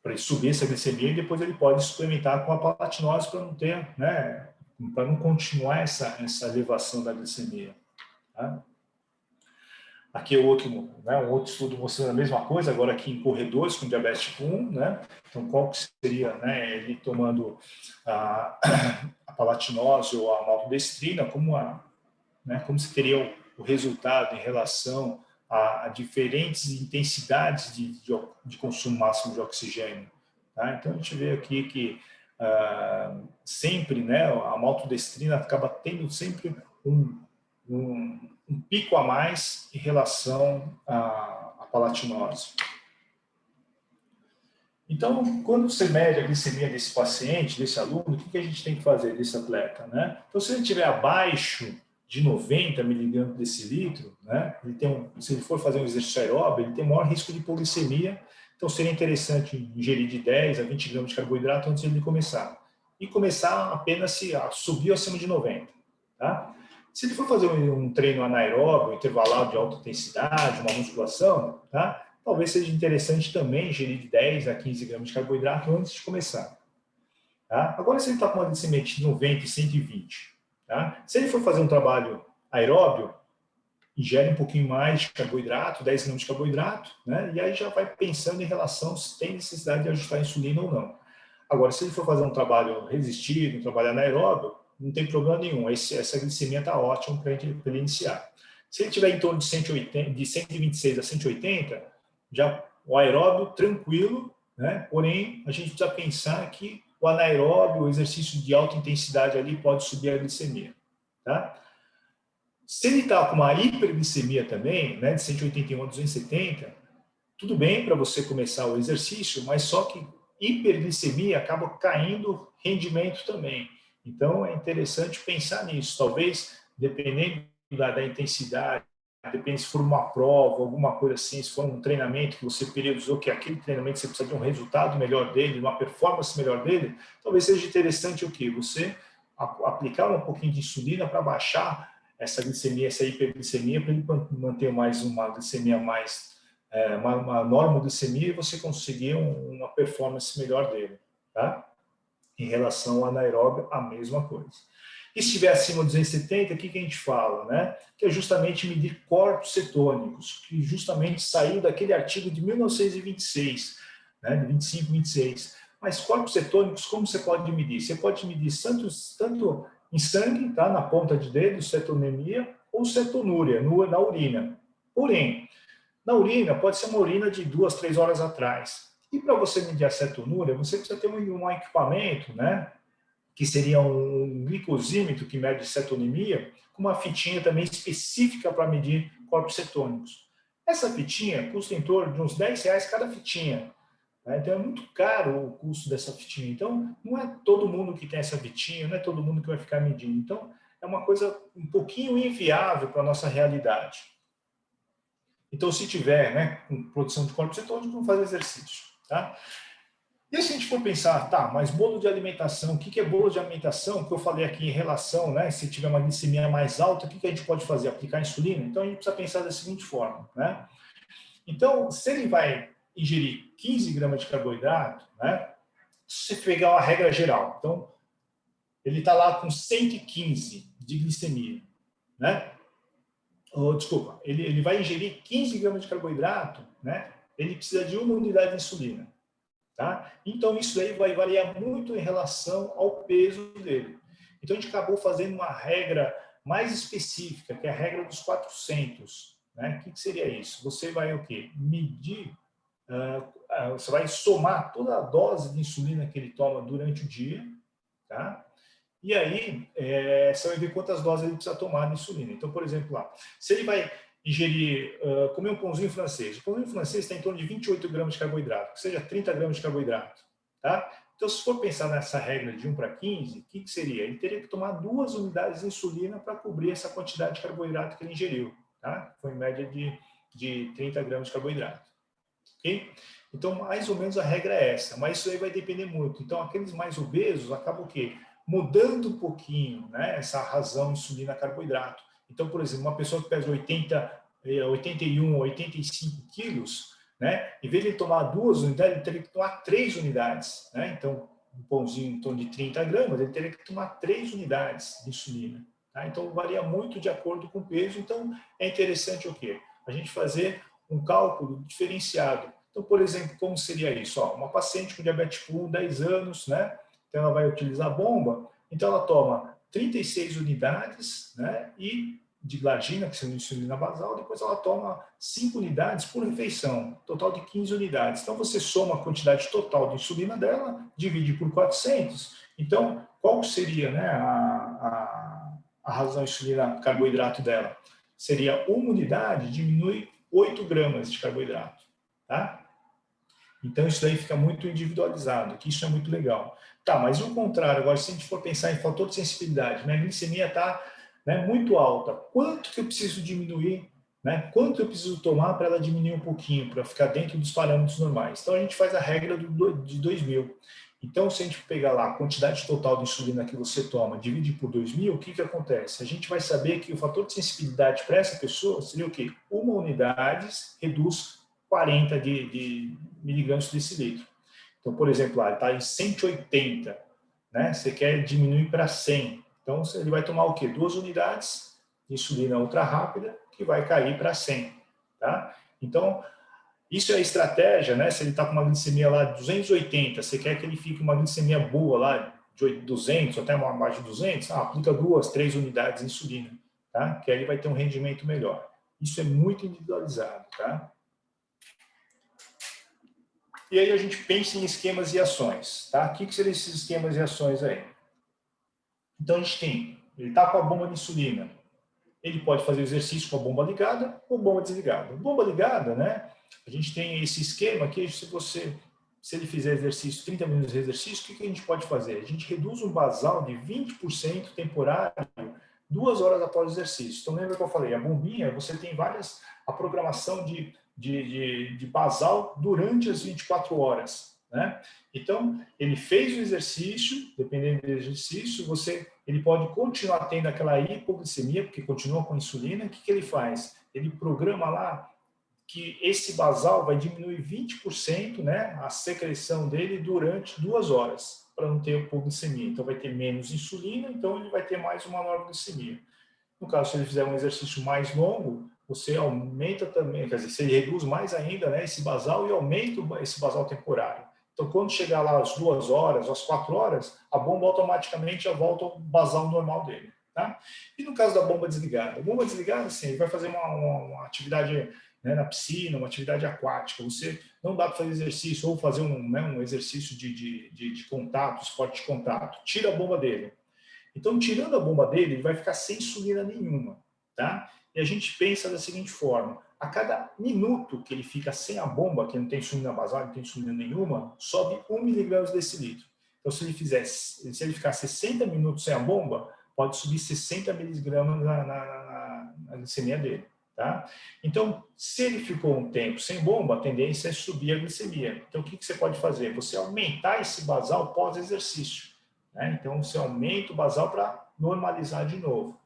para ele subir essa glicemia, e depois ele pode suplementar com a palatinose para não ter, né, para não continuar essa elevação da glicemia. Tá? Aqui é um outro estudo mostrando a mesma coisa, agora aqui em corredores com diabetes tipo 1, né? Então, qual que seria, né, ele tomando a palatinose ou a maltodestrina, como se teria o resultado em relação a diferentes intensidades de consumo máximo de oxigênio. Tá? Então, a gente vê aqui que sempre, né, a maltodestrina acaba tendo sempre um pico a mais em relação à palatinose. Então, quando você mede a glicemia desse paciente, desse aluno, o que a gente tem que fazer desse atleta, né? Então, se ele estiver abaixo de 90 miligramas por decilitro, né? Se ele for fazer um exercício aeróbio, ele tem maior risco de hipoglicemia. Então, seria interessante ingerir de 10 a 20 gramas de carboidrato antes de ele começar. E começar apenas a subir acima de 90, tá? Se ele for fazer um treino anaeróbio, intervalado de alta intensidade, uma musculação, tá? Talvez seja interessante também ingerir de 10 a 15 gramas de carboidrato antes de começar. Tá? Agora, se ele está com uma glicemia de 90 e 120, tá? Se ele for fazer um trabalho aeróbio, ingere um pouquinho mais de carboidrato, 10 gramas de carboidrato, né? E aí já vai pensando em relação se tem necessidade de ajustar a insulina ou não. Agora, se ele for fazer um trabalho resistido, um trabalho anaeróbio, não tem problema nenhum. Essa glicemia está ótima para ele iniciar. Se ele tiver em torno de 126 a 180, já o aeróbio tranquilo, né? Porém, a gente precisa pensar que o anaeróbio, o exercício de alta intensidade ali pode subir a glicemia, tá? Se ele está com uma hiperglicemia também, né, de 181 a 270, tudo bem para você começar o exercício, mas só que hiperglicemia acaba caindo rendimento também. Então, é interessante pensar nisso. Talvez, dependendo da intensidade, depende se for uma prova, alguma coisa assim, se for um treinamento que você periodizou, que aquele treinamento você precisa de um resultado melhor dele, uma performance melhor dele, talvez seja interessante o quê? Você aplicar um pouquinho de insulina para baixar essa glicemia, essa hiperglicemia, para ele manter mais uma glicemia mais, uma normoglicemia e você conseguir uma performance melhor dele, tá? Em relação ao anaeróbio, a mesma coisa. E se estiver acima de 270, o que a gente fala, né? Que é justamente medir corpos cetônicos, que justamente saiu daquele artigo de 1926, né? De 25, 26. Mas corpos cetônicos, como você pode medir? Você pode medir tanto em sangue, tá? Na ponta de dedo, cetonemia, ou cetonúria, na urina. Porém, na urina, pode ser uma urina de 2, 3 horas atrás. E para você medir a cetonúria, você precisa ter um equipamento, né? Que seria um glicosímetro que mede cetonemia, com uma fitinha também específica para medir corpos cetônicos. Essa fitinha custa em torno de uns R$10 cada fitinha. Né? Então é muito caro o custo dessa fitinha. Então não é todo mundo que tem essa fitinha, não é todo mundo que vai ficar medindo. Então é uma coisa um pouquinho inviável para a nossa realidade. Então se tiver, né, com produção de corpos cetônicos, vamos fazer exercício. Tá? E se a gente for pensar, tá, mas bolo de alimentação, o que é bolo de alimentação? Que eu falei aqui em relação, né, se tiver uma glicemia mais alta, o que a gente pode fazer? Aplicar insulina? Então a gente precisa pensar da seguinte forma, né? Então, se ele vai ingerir 15 gramas de carboidrato, né, se você pegar uma regra geral, então ele está lá com 115 de glicemia, né? Desculpa, ele vai ingerir 15 gramas de carboidrato, né? Ele precisa de 1 unidade de insulina, tá? Então, isso aí vai variar muito em relação ao peso dele. Então, a gente acabou fazendo uma regra mais específica, que é a regra dos 400, né? O que seria isso? Você vai o quê? Medir, você vai somar toda a dose de insulina que ele toma durante o dia, tá? E aí, você vai ver quantas doses ele precisa tomar de insulina. Então, por exemplo, lá, se ele vai ingerir, comer um pãozinho francês, o pãozinho francês tem em torno de 28 gramas de carboidrato, que seja 30 gramas de carboidrato, tá? Então, se for pensar nessa regra de 1 para 15, o que seria? Ele teria que tomar 2 unidades de insulina para cobrir essa quantidade de carboidrato que ele ingeriu, tá? Foi em média de 30 gramas de carboidrato, ok? Então, mais ou menos a regra é essa, mas isso aí vai depender muito. Então, aqueles mais obesos acabam o quê? Mudando um pouquinho, né, essa razão insulina-carboidrato. Então, por exemplo, uma pessoa que pesa 81, 85 quilos, né, em vez de ele tomar 2 unidades, ele teria que tomar 3 unidades. Né? Então, um pãozinho em torno de 30 gramas, ele teria que tomar 3 unidades de insulina. Tá? Então, varia muito de acordo com o peso. Então, é interessante o quê? A gente fazer um cálculo diferenciado. Então, por exemplo, como seria isso? Ó, uma paciente com diabetes tipo 1, 10 anos, né? Então, ela vai utilizar a bomba, então ela toma 36 unidades, né, e de glargina, que são insulina basal, depois ela toma 5 unidades por refeição, total de 15 unidades. Então, você soma a quantidade total de insulina dela, divide por 400. Então, qual seria, né, a razão insulina-carboidrato dela? Seria 1 unidade, diminui 8 gramas de carboidrato, tá? Então, isso daí fica muito individualizado, que isso é muito legal. Tá, mas e o contrário, agora, se a gente for pensar em fator de sensibilidade, minha glicemia está, né, muito alta, quanto que eu preciso diminuir, né? Quanto eu preciso tomar para ela diminuir um pouquinho, para ficar dentro dos parâmetros normais? Então, a gente faz a regra de 2000. Então, se a gente pegar lá a quantidade total de insulina que você toma, divide por 2000, o que acontece? A gente vai saber que o fator de sensibilidade para essa pessoa seria o quê? 1 unidade reduz 40 de miligramas por decilitro. Então, por exemplo, ele está em 180, né? Você quer diminuir para 100. Então, ele vai tomar o quê? 2 unidades de insulina ultra rápida, que vai cair para 100. Tá? Então, isso é a estratégia, né? Se ele está com uma glicemia lá de 280, você quer que ele fique uma glicemia boa lá de 200, até uma mais de 200, aplica 2, 3 unidades de insulina, tá? Que aí ele vai ter um rendimento melhor. Isso é muito individualizado, tá? E aí a gente pensa em esquemas e ações, tá? O que seriam esses esquemas e ações aí? Então a gente tem, ele está com a bomba de insulina, ele pode fazer exercício com a bomba ligada ou bomba desligada. Bomba ligada, né? A gente tem esse esquema que se ele fizer exercício, 30 minutos de exercício, o que a gente pode fazer? A gente reduz um basal de 20% temporário 2 horas após o exercício. Então lembra que eu falei, a bombinha, você tem a programação de basal durante as 24 horas. Né? Então, ele fez o exercício, dependendo do exercício, ele pode continuar tendo aquela hipoglicemia, porque continua com insulina. O que ele faz? Ele programa lá que esse basal vai diminuir 20%, né, a secreção dele durante 2 horas, para não ter hipoglicemia. Então, vai ter menos insulina, então ele vai ter mais uma normoglicemia. No caso, se ele fizer um exercício mais longo, você aumenta também, quer dizer, você reduz mais ainda, né, esse basal e aumenta esse basal temporário. Então, quando chegar lá às 2 horas, às 4 horas, a bomba automaticamente já volta ao basal normal dele. Tá? E no caso da bomba desligada? A bomba desligada, sim, ele vai fazer uma atividade, né, na piscina, uma atividade aquática. Você não dá para fazer exercício ou fazer um exercício de contato, esporte de contato. Tira a bomba dele. Então, tirando a bomba dele, ele vai ficar sem insulina nenhuma, tá? E a gente pensa da seguinte forma, a cada minuto que ele fica sem a bomba, que não tem insulina basal, não tem insulina nenhuma, sobe 1 miligrama por decilitro. Então, se ele ficar 60 minutos sem a bomba, pode subir 60 miligramas na glicemia dele, tá? Então, se ele ficou um tempo sem bomba, a tendência é subir a glicemia. Então, o que você pode fazer? Você aumentar esse basal pós-exercício. Né? Então, você aumenta o basal para normalizar de novo.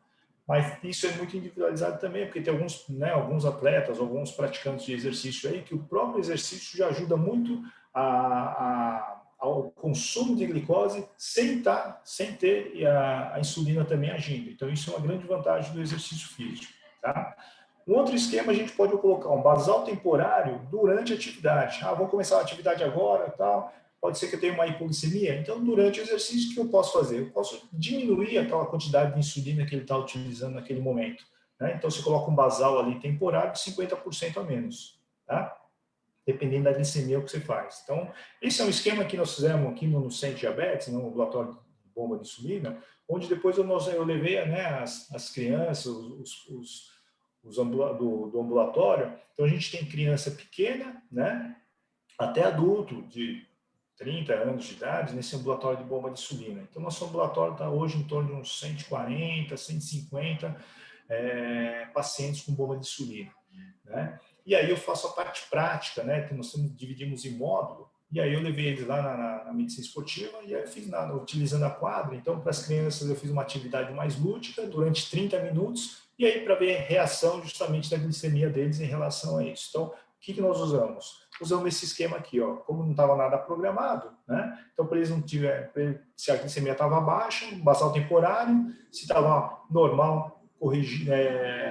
Mas isso é muito individualizado também, porque tem alguns atletas, alguns praticantes de exercício aí, que o próprio exercício já ajuda muito a ao consumo de glicose sem ter a insulina também agindo. Então, isso é uma grande vantagem do exercício físico. Tá? Um outro esquema, a gente pode colocar um basal temporário durante a atividade. Vou começar a atividade agora, tal. Pode ser que eu tenha uma hipoglicemia. Então, durante o exercício, o que eu posso fazer? Eu posso diminuir aquela quantidade de insulina que ele está utilizando naquele momento. Né? Então, você coloca um basal ali temporário de 50% a menos. Tá? Dependendo da glicemia que você faz. Então, esse é um esquema que nós fizemos aqui no Centro Diabetes, no ambulatório de bomba de insulina, onde depois eu levei, né, as crianças, do ambulatório. Então, a gente tem criança pequena, né, até adulto de 30 anos de idade, nesse ambulatório de bomba de insulina. Então, nosso ambulatório está hoje em torno de uns 140, 150 pacientes com bomba de insulina. Né? E aí eu faço a parte prática, né? Que nós dividimos em módulo, e aí eu levei eles lá na medicina esportiva, e aí eu fiz utilizando a quadra. Então, para as crianças, eu fiz uma atividade mais lúdica, durante 30 minutos, e aí para ver a reação justamente da glicemia deles em relação a isso. Então, o que nós usamos? Usamos esse esquema aqui, ó. Como não estava nada programado, né? Então, para eles não tiver, se a glicemia estava baixa, um basal temporário, se estava normal, corrigir,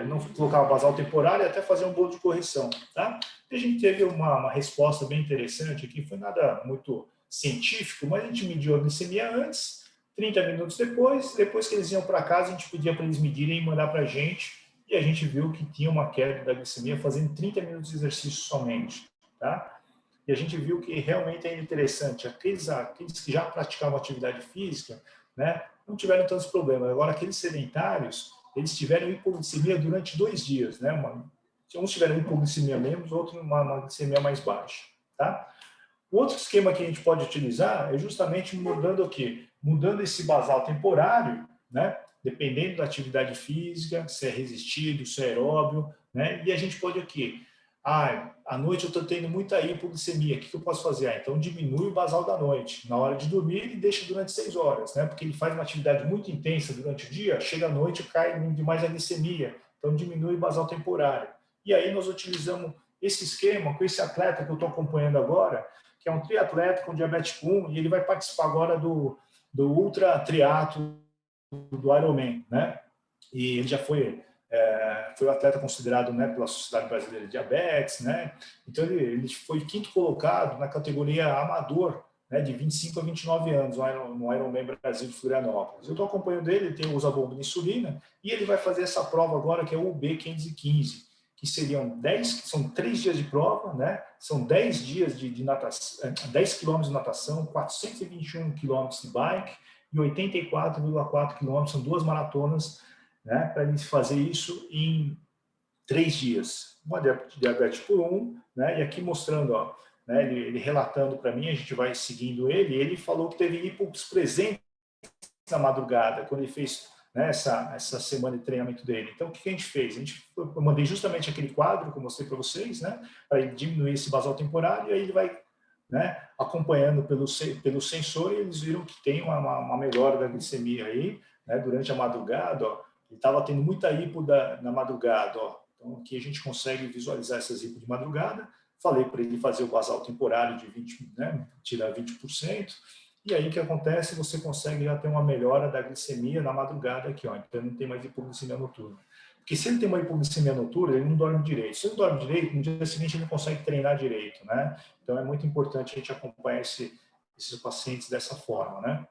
não colocar o basal temporário e até fazer um bolo de correção. Tá? E a gente teve uma resposta bem interessante aqui, foi nada muito científico, mas a gente mediu a glicemia antes, 30 minutos depois que eles iam para casa, a gente pedia para eles medirem e mandar para a gente, e a gente viu que tinha uma queda da glicemia fazendo 30 minutos de exercício somente. Tá? E a gente viu que realmente é interessante, aqueles que já praticavam atividade física, né, não tiveram tantos problemas. Agora, aqueles sedentários, eles tiveram hipoglicemia durante 2 dias, né? Uns tiveram hipoglicemia menos, outros uma glicemia mais baixa, tá? O outro esquema que a gente pode utilizar é justamente mudando o quê? Mudando esse basal temporário, né? Dependendo da atividade física, se é resistido, se é aeróbio, né? E a gente pode o quê? À noite eu estou tendo muita hipoglicemia, o que eu posso fazer? Então diminui o basal da noite, na hora de dormir e deixa durante 6 horas, né? Porque ele faz uma atividade muito intensa durante o dia, chega à noite e cai demais a glicemia, então diminui o basal temporário. E aí nós utilizamos esse esquema com esse atleta que eu estou acompanhando agora, que é um triatleta com diabetes tipo 1, e ele vai participar agora do ultra triatlo do Ironman, né? E ele já foi o atleta considerado, né, pela Sociedade Brasileira de Diabetes, né? Então ele foi 5º colocado na categoria amador, né, de 25 a 29 anos no Ironman Brasil de Florianópolis. Eu estou acompanhando ele usa bomba de insulina e ele vai fazer essa prova agora que é o UB515, que são 3 dias de prova, né? São 10 dias de natação, 10 quilômetros de natação, 421 quilômetros de bike e 84,4 quilômetros, são 2 maratonas, né, para ele fazer isso em 3 dias. Uma diabetes por 1, né, e aqui mostrando, ó, né, ele relatando para mim, a gente vai seguindo ele falou que teve hipoglicemia presente na madrugada, quando ele fez, né, essa semana de treinamento dele. Então, o que a gente fez? Eu mandei justamente aquele quadro que eu mostrei para vocês, né, para ele diminuir esse basal temporário, e aí ele vai, né, acompanhando pelo sensor, e eles viram que tem uma melhora da glicemia aí, né, durante a madrugada, ó. Ele estava tendo muita hipo na madrugada, ó. Então aqui a gente consegue visualizar essas hipo de madrugada. Falei para ele fazer o basal temporário de 20, né, tirar 20%. E aí o que acontece? Você consegue já ter uma melhora da glicemia na madrugada aqui, ó. Então não tem mais hipoglicemia noturna. Porque se ele tem uma hipoglicemia noturna, ele não dorme direito. Se ele não dorme direito, no dia seguinte ele não consegue treinar direito, né? Então é muito importante a gente acompanhar esses pacientes dessa forma, né?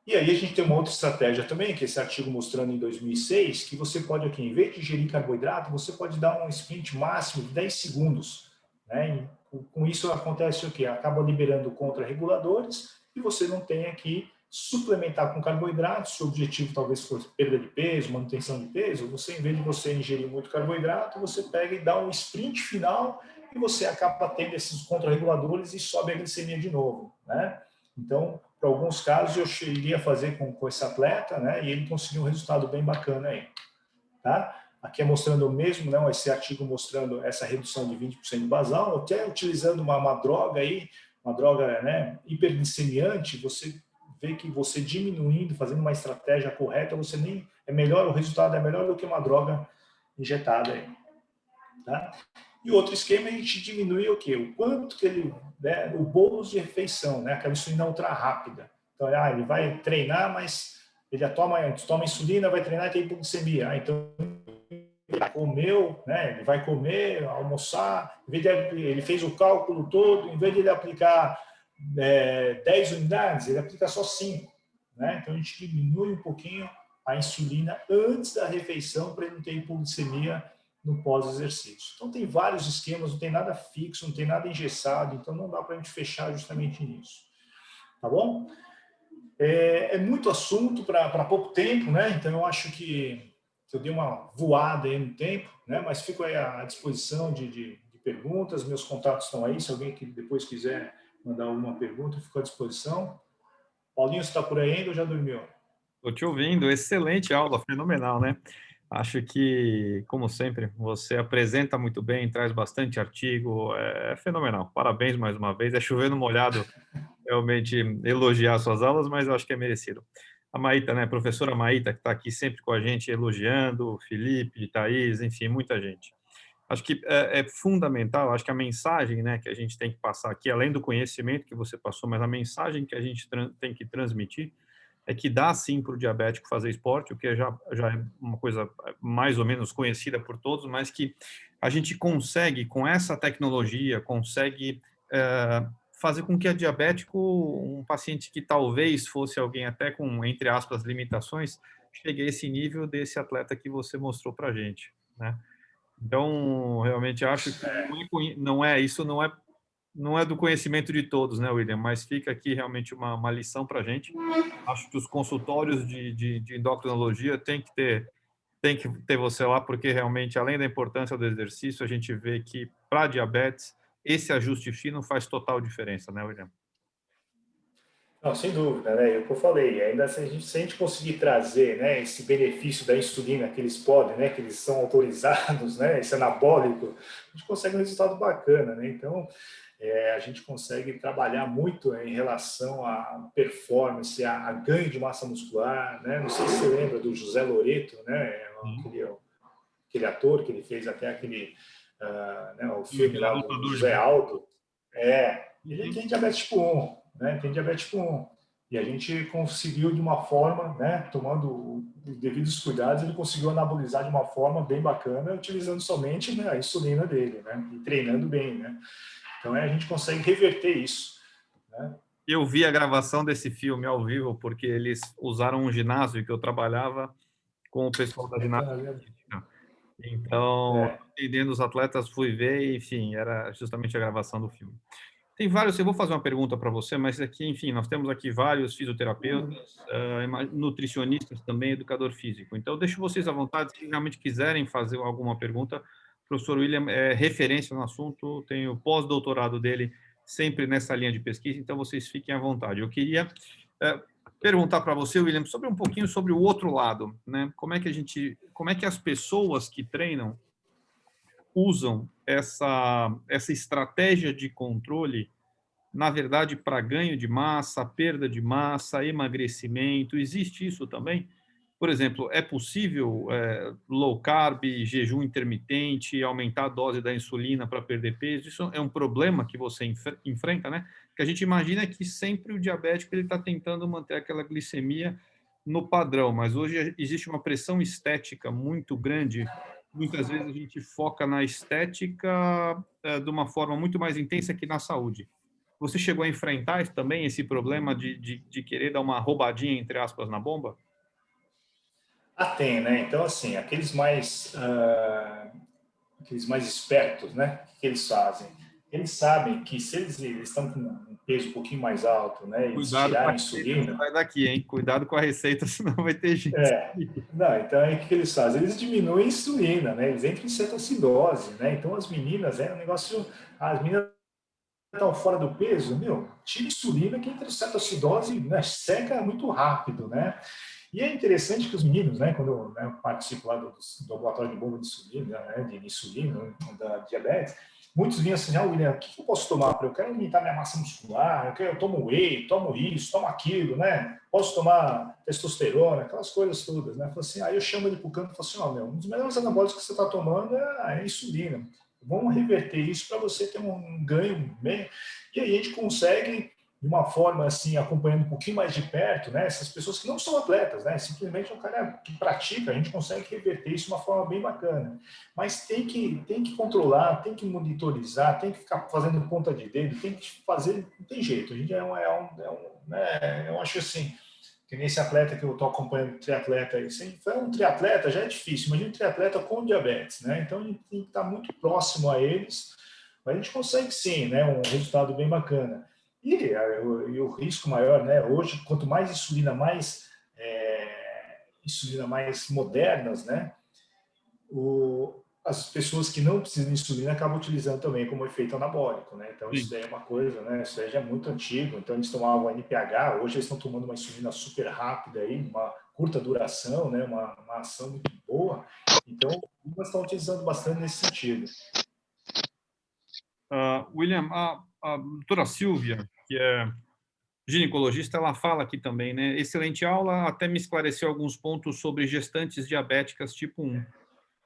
E aí a gente tem uma outra estratégia também, que é esse artigo mostrando em 2006, que você pode aqui, em vez de ingerir carboidrato, você pode dar um sprint máximo de 10 segundos. Né? E com isso acontece o quê? Acaba liberando contrarreguladores e você não tem que suplementar com carboidratos. Se o objetivo talvez fosse perda de peso, manutenção de peso, você, em vez de você ingerir muito carboidrato, você pega e dá um sprint final e você acaba tendo esses contrarreguladores e sobe a glicemia de novo. Né? Então, para alguns casos, eu iria fazer com esse atleta, né? E ele conseguiu um resultado bem bacana aí. Tá? Aqui é mostrando o mesmo, né? Esse artigo mostrando essa redução de 20% de basal, até utilizando uma droga aí, uma droga, né, hiperglicemiante, você vê que você diminuindo, fazendo uma estratégia correta, você o resultado é melhor do que uma droga injetada aí. Tá? E outro esquema, a gente diminui o quê? O quanto que ele, né, o bônus de refeição, né, aquela insulina ultra rápida. Então, ele vai treinar, mas ele toma insulina, vai treinar e tem hipoglicemia. Então, ele comeu, né, ele vai comer, almoçar, ele fez o cálculo todo, em vez de ele aplicar 10 unidades, ele aplica só 5. Né? Então, a gente diminui um pouquinho a insulina antes da refeição para ele não ter hipoglicemia no pós-exercício. Então, tem vários esquemas, não tem nada fixo, não tem nada engessado, então não dá para a gente fechar justamente nisso. Tá bom? É muito assunto para pouco tempo, né? Então, eu acho que eu dei uma voada aí no tempo, né? Mas fico aí à disposição de perguntas, meus contatos estão aí, se alguém que depois quiser mandar alguma pergunta, eu fico à disposição. Paulinho, você está por aí ainda ou já dormiu? Estou te ouvindo, excelente aula, fenomenal, né? Acho que, como sempre, você apresenta muito bem, traz bastante artigo, é fenomenal. Parabéns mais uma vez. É chover no molhado realmente elogiar suas aulas, mas eu acho que é merecido. A Maíta, né? A professora Maíta, que está aqui sempre com a gente elogiando, o Felipe, Thaís, enfim, muita gente. Acho que é fundamental, acho que a mensagem, né, que a gente tem que passar aqui, além do conhecimento que você passou, mas a mensagem que a gente tem que transmitir é que dá sim para o diabético fazer esporte, o que já é uma coisa mais ou menos conhecida por todos, mas que a gente consegue, com essa tecnologia, consegue fazer com que a diabético, um paciente que talvez fosse alguém até com, entre aspas, limitações, chegue a esse nível desse atleta que você mostrou para a gente, né? Então, realmente acho que isso não é do conhecimento de todos, né, William? Mas fica aqui realmente uma lição para a gente. Acho que os consultórios de endocrinologia tem que ter você lá, porque realmente, além da importância do exercício, a gente vê que para diabetes, esse ajuste fino faz total diferença, né, William? Não, sem dúvida, né? É o que eu falei, ainda se a gente conseguir trazer, né, esse benefício da insulina que eles podem, né, que eles são autorizados, né, esse anabólico, a gente consegue um resultado bacana, né? Então, a gente consegue trabalhar muito em relação à performance, a ganho de massa muscular, né? Não sei se você lembra do José Loreto, né? Aquele ator que ele fez até né, o filme Aquele lá do lutador de José boxe. Aldo. Ele Uhum. tem diabetes tipo 1, né? Tem diabetes tipo 1. E a gente conseguiu de uma forma, né, tomando os devidos cuidados, ele conseguiu anabolizar de uma forma bem bacana, utilizando somente, né, a insulina dele, né, e treinando bem, né. Então a gente consegue reverter isso, né. Eu vi a gravação desse filme ao vivo, porque eles usaram um ginásio que eu trabalhava com o pessoal da Então, ginástica. Então, é, entendendo os atletas, fui ver, enfim, era justamente a gravação do filme. Tem vários, eu vou fazer uma pergunta para você, mas aqui, enfim, nós temos aqui vários fisioterapeutas, nutricionistas também, educador físico. Então, deixo vocês à vontade, se realmente quiserem fazer alguma pergunta. O professor William é referência no assunto, tem o pós-doutorado dele sempre nessa linha de pesquisa, então vocês fiquem à vontade. Eu queria eh, perguntar para você, William, sobre um pouquinho sobre o outro lado, né? Como é que as pessoas que treinam usam essa estratégia de controle, na verdade, para ganho de massa, perda de massa, emagrecimento? Existe isso também? Por exemplo, é possível low carb, jejum intermitente, aumentar a dose da insulina para perder peso? Isso é um problema que você enfrenta, né? Que a gente imagina que sempre o diabético ele está tentando manter aquela glicemia no padrão, mas hoje existe uma pressão estética muito grande. Muitas vezes a gente foca na estética de uma forma muito mais intensa que na saúde. Você chegou a enfrentar também esse problema de querer dar uma roubadinha, entre aspas, na bomba? tem, né? Então, assim, aqueles mais espertos, né? O que eles fazem? Eles sabem que se eles estão com um peso um pouquinho mais alto, né? Eles Cuidado com a tirarem receita que insulina, sai daqui, hein? Cuidado com a receita, senão vai ter gente. não, então aí o que eles fazem? Eles diminuem a insulina, né? Eles entram em cetoacidose, né? Então as meninas, um negócio, as meninas estão fora do peso, meu, tira insulina que entra em cetoacidose, né? Seca muito rápido, né? E é interessante que os meninos, né, quando eu participo lá do laboratório de bomba de insulina, né, de insulina, da diabetes, muitos vinham assim, William, o que eu posso tomar? Eu quero aumentar minha massa muscular, eu tomo whey, tomo isso, tomo aquilo, né? Posso tomar testosterona, aquelas coisas todas, né? Assim, aí eu chamo ele para o canto e falo assim, um dos melhores anabólicos que você está tomando é a insulina. Vamos reverter isso para você ter um ganho bem. E aí a gente consegue, de uma forma assim, acompanhando um pouquinho mais de perto, né, essas pessoas que não são atletas, né, simplesmente é um cara que pratica, a gente consegue reverter isso de uma forma bem bacana. Mas tem que controlar, tem que monitorizar, tem que ficar fazendo ponta de dedo, tem que fazer, não tem jeito. A gente né, eu acho assim, que nesse atleta que eu estou acompanhando, triatleta aí, se for um triatleta já é difícil, imagina um triatleta com diabetes, né? Então a gente tem que estar muito próximo a eles, mas a gente consegue sim, né? Um resultado bem bacana. E o risco maior, né? Hoje, quanto mais insulina mais modernas, né? As pessoas que não precisam de insulina acabam utilizando também como efeito anabólico, né? Então, isso Sim. daí é uma coisa, né? Isso aí já é muito antigo. Então, eles tomavam NPH, hoje eles estão tomando uma insulina super rápida aí, uma curta duração, né? Uma ação muito boa. Então, elas estão utilizando bastante nesse sentido. William, a doutora Silvia, que é ginecologista, ela fala aqui também, né? Excelente aula, até me esclareceu alguns pontos sobre gestantes diabéticas tipo 1.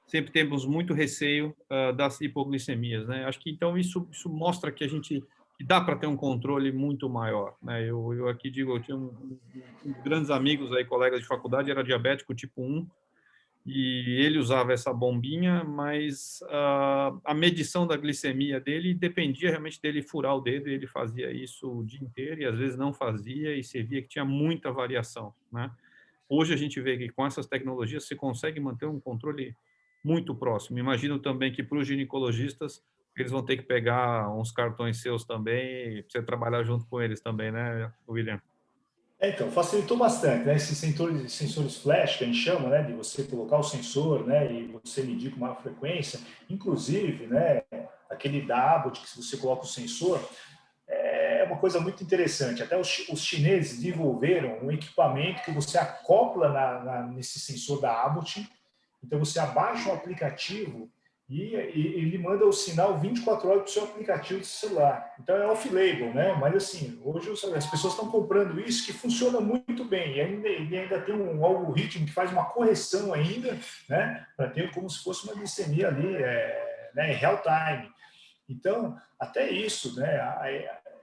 Sempre temos muito receio das hipoglicemias, né? Acho que então isso mostra que que dá para ter um controle muito maior, né? Eu aqui digo, eu tinha grandes amigos aí, colegas de faculdade, era diabético tipo 1, e ele usava essa bombinha, mas a medição da glicemia dele dependia realmente dele furar o dedo, e ele fazia isso o dia inteiro, e às vezes não fazia, e você via que tinha muita variação, né? Hoje a gente vê que com essas tecnologias se consegue manter um controle muito próximo. Imagino também que para os ginecologistas eles vão ter que pegar uns cartões seus também, para você trabalhar junto com eles também, né, William? Então, facilitou bastante, né? Esses sensores flash, que a gente chama, né? De você colocar o sensor, né? E você medir com maior frequência. Inclusive, né? Aquele da Abbott, que se você coloca o sensor, é uma coisa muito interessante. Até os chineses desenvolveram um equipamento que você acopla nesse sensor da Abbott. Então, você abaixa o aplicativo e ele manda o sinal 24 horas para o seu aplicativo de celular. Então, é off-label, né? Mas, assim, hoje as pessoas estão comprando isso, que funciona muito bem. E ele ainda tem um algoritmo que faz uma correção ainda, né? Para ter como se fosse uma glicemia ali, né? Real time. Então, até isso, né?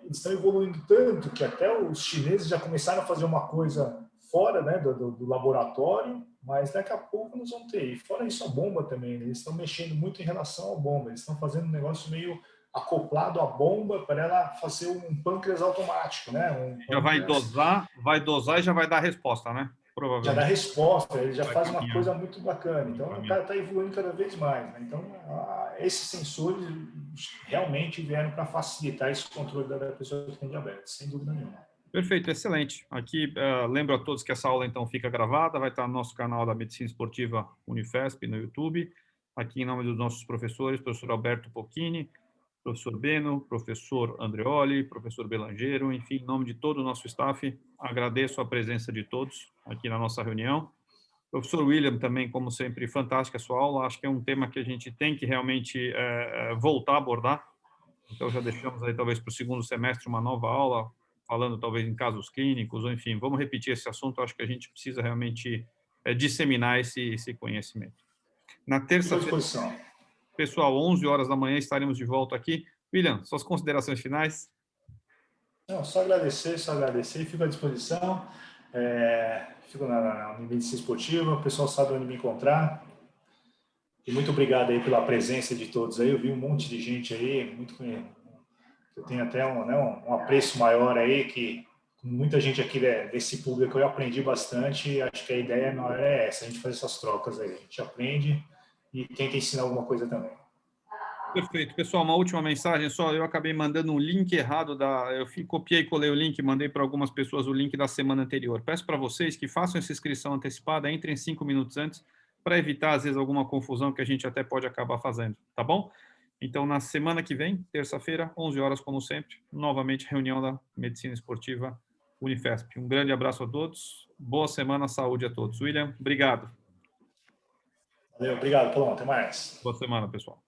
Eles estão evoluindo tanto que até os chineses já começaram a fazer uma coisa fora, né, do laboratório, mas daqui a pouco nós vamos ter. E fora isso, a bomba também, né? Eles estão mexendo muito em relação à bomba. Eles estão fazendo um negócio meio acoplado à bomba para ela fazer um pâncreas automático, né? Um Já pâncreas vai dosar e já vai dar a resposta, né? já dá Provavelmente resposta, ele já vai faz uma caminhar. coisa muito bacana. Então, o cara está evoluindo cada vez mais. Né? Então, esses sensores realmente vieram para facilitar esse controle da pessoa que tem diabetes, sem dúvida nenhuma. Perfeito, excelente. Aqui, lembro a todos que essa aula, então, fica gravada, vai estar no nosso canal da Medicina Esportiva Unifesp, no YouTube. Aqui, em nome dos nossos professores, professor Alberto Pocchini, professor Beno, professor Andreoli, professor Belangeiro, enfim, em nome de todo o nosso staff, agradeço a presença de todos aqui na nossa reunião. Professor William, também, como sempre, fantástica a sua aula. Acho que é um tema que a gente tem que realmente voltar a abordar. Então, já deixamos aí, talvez, para o segundo semestre, uma nova aula, falando, talvez, em casos clínicos, ou enfim, vamos repetir esse assunto. Acho que a gente precisa realmente disseminar esse conhecimento. Na Fico à terça-feira, disposição. pessoal, 11 horas da manhã, estaremos de volta aqui. William, suas considerações finais? Não, só agradecer, fico à disposição. Fico na medicina esportiva, o pessoal sabe onde me encontrar. E muito obrigado aí pela presença de todos aí. Eu vi um monte de gente aí, eu tenho até um apreço maior aí, que com muita gente aqui desse público eu aprendi bastante. E acho que a ideia maior é essa, a gente fazer essas trocas aí. A gente aprende e tenta ensinar alguma coisa também. Perfeito. Pessoal, uma última mensagem só. Eu acabei mandando um link errado copiei e colei o link, mandei para algumas pessoas o link da semana anterior. Peço para vocês que façam essa inscrição antecipada, entrem 5 minutos antes, para evitar, às vezes, alguma confusão que a gente até pode acabar fazendo, tá bom? Então, na semana que vem, terça-feira, 11 horas, como sempre, novamente reunião da Medicina Esportiva Unifesp. Um grande abraço a todos, boa semana, saúde a todos. William, obrigado. Valeu, obrigado, Paulão. Até mais. Boa semana, pessoal.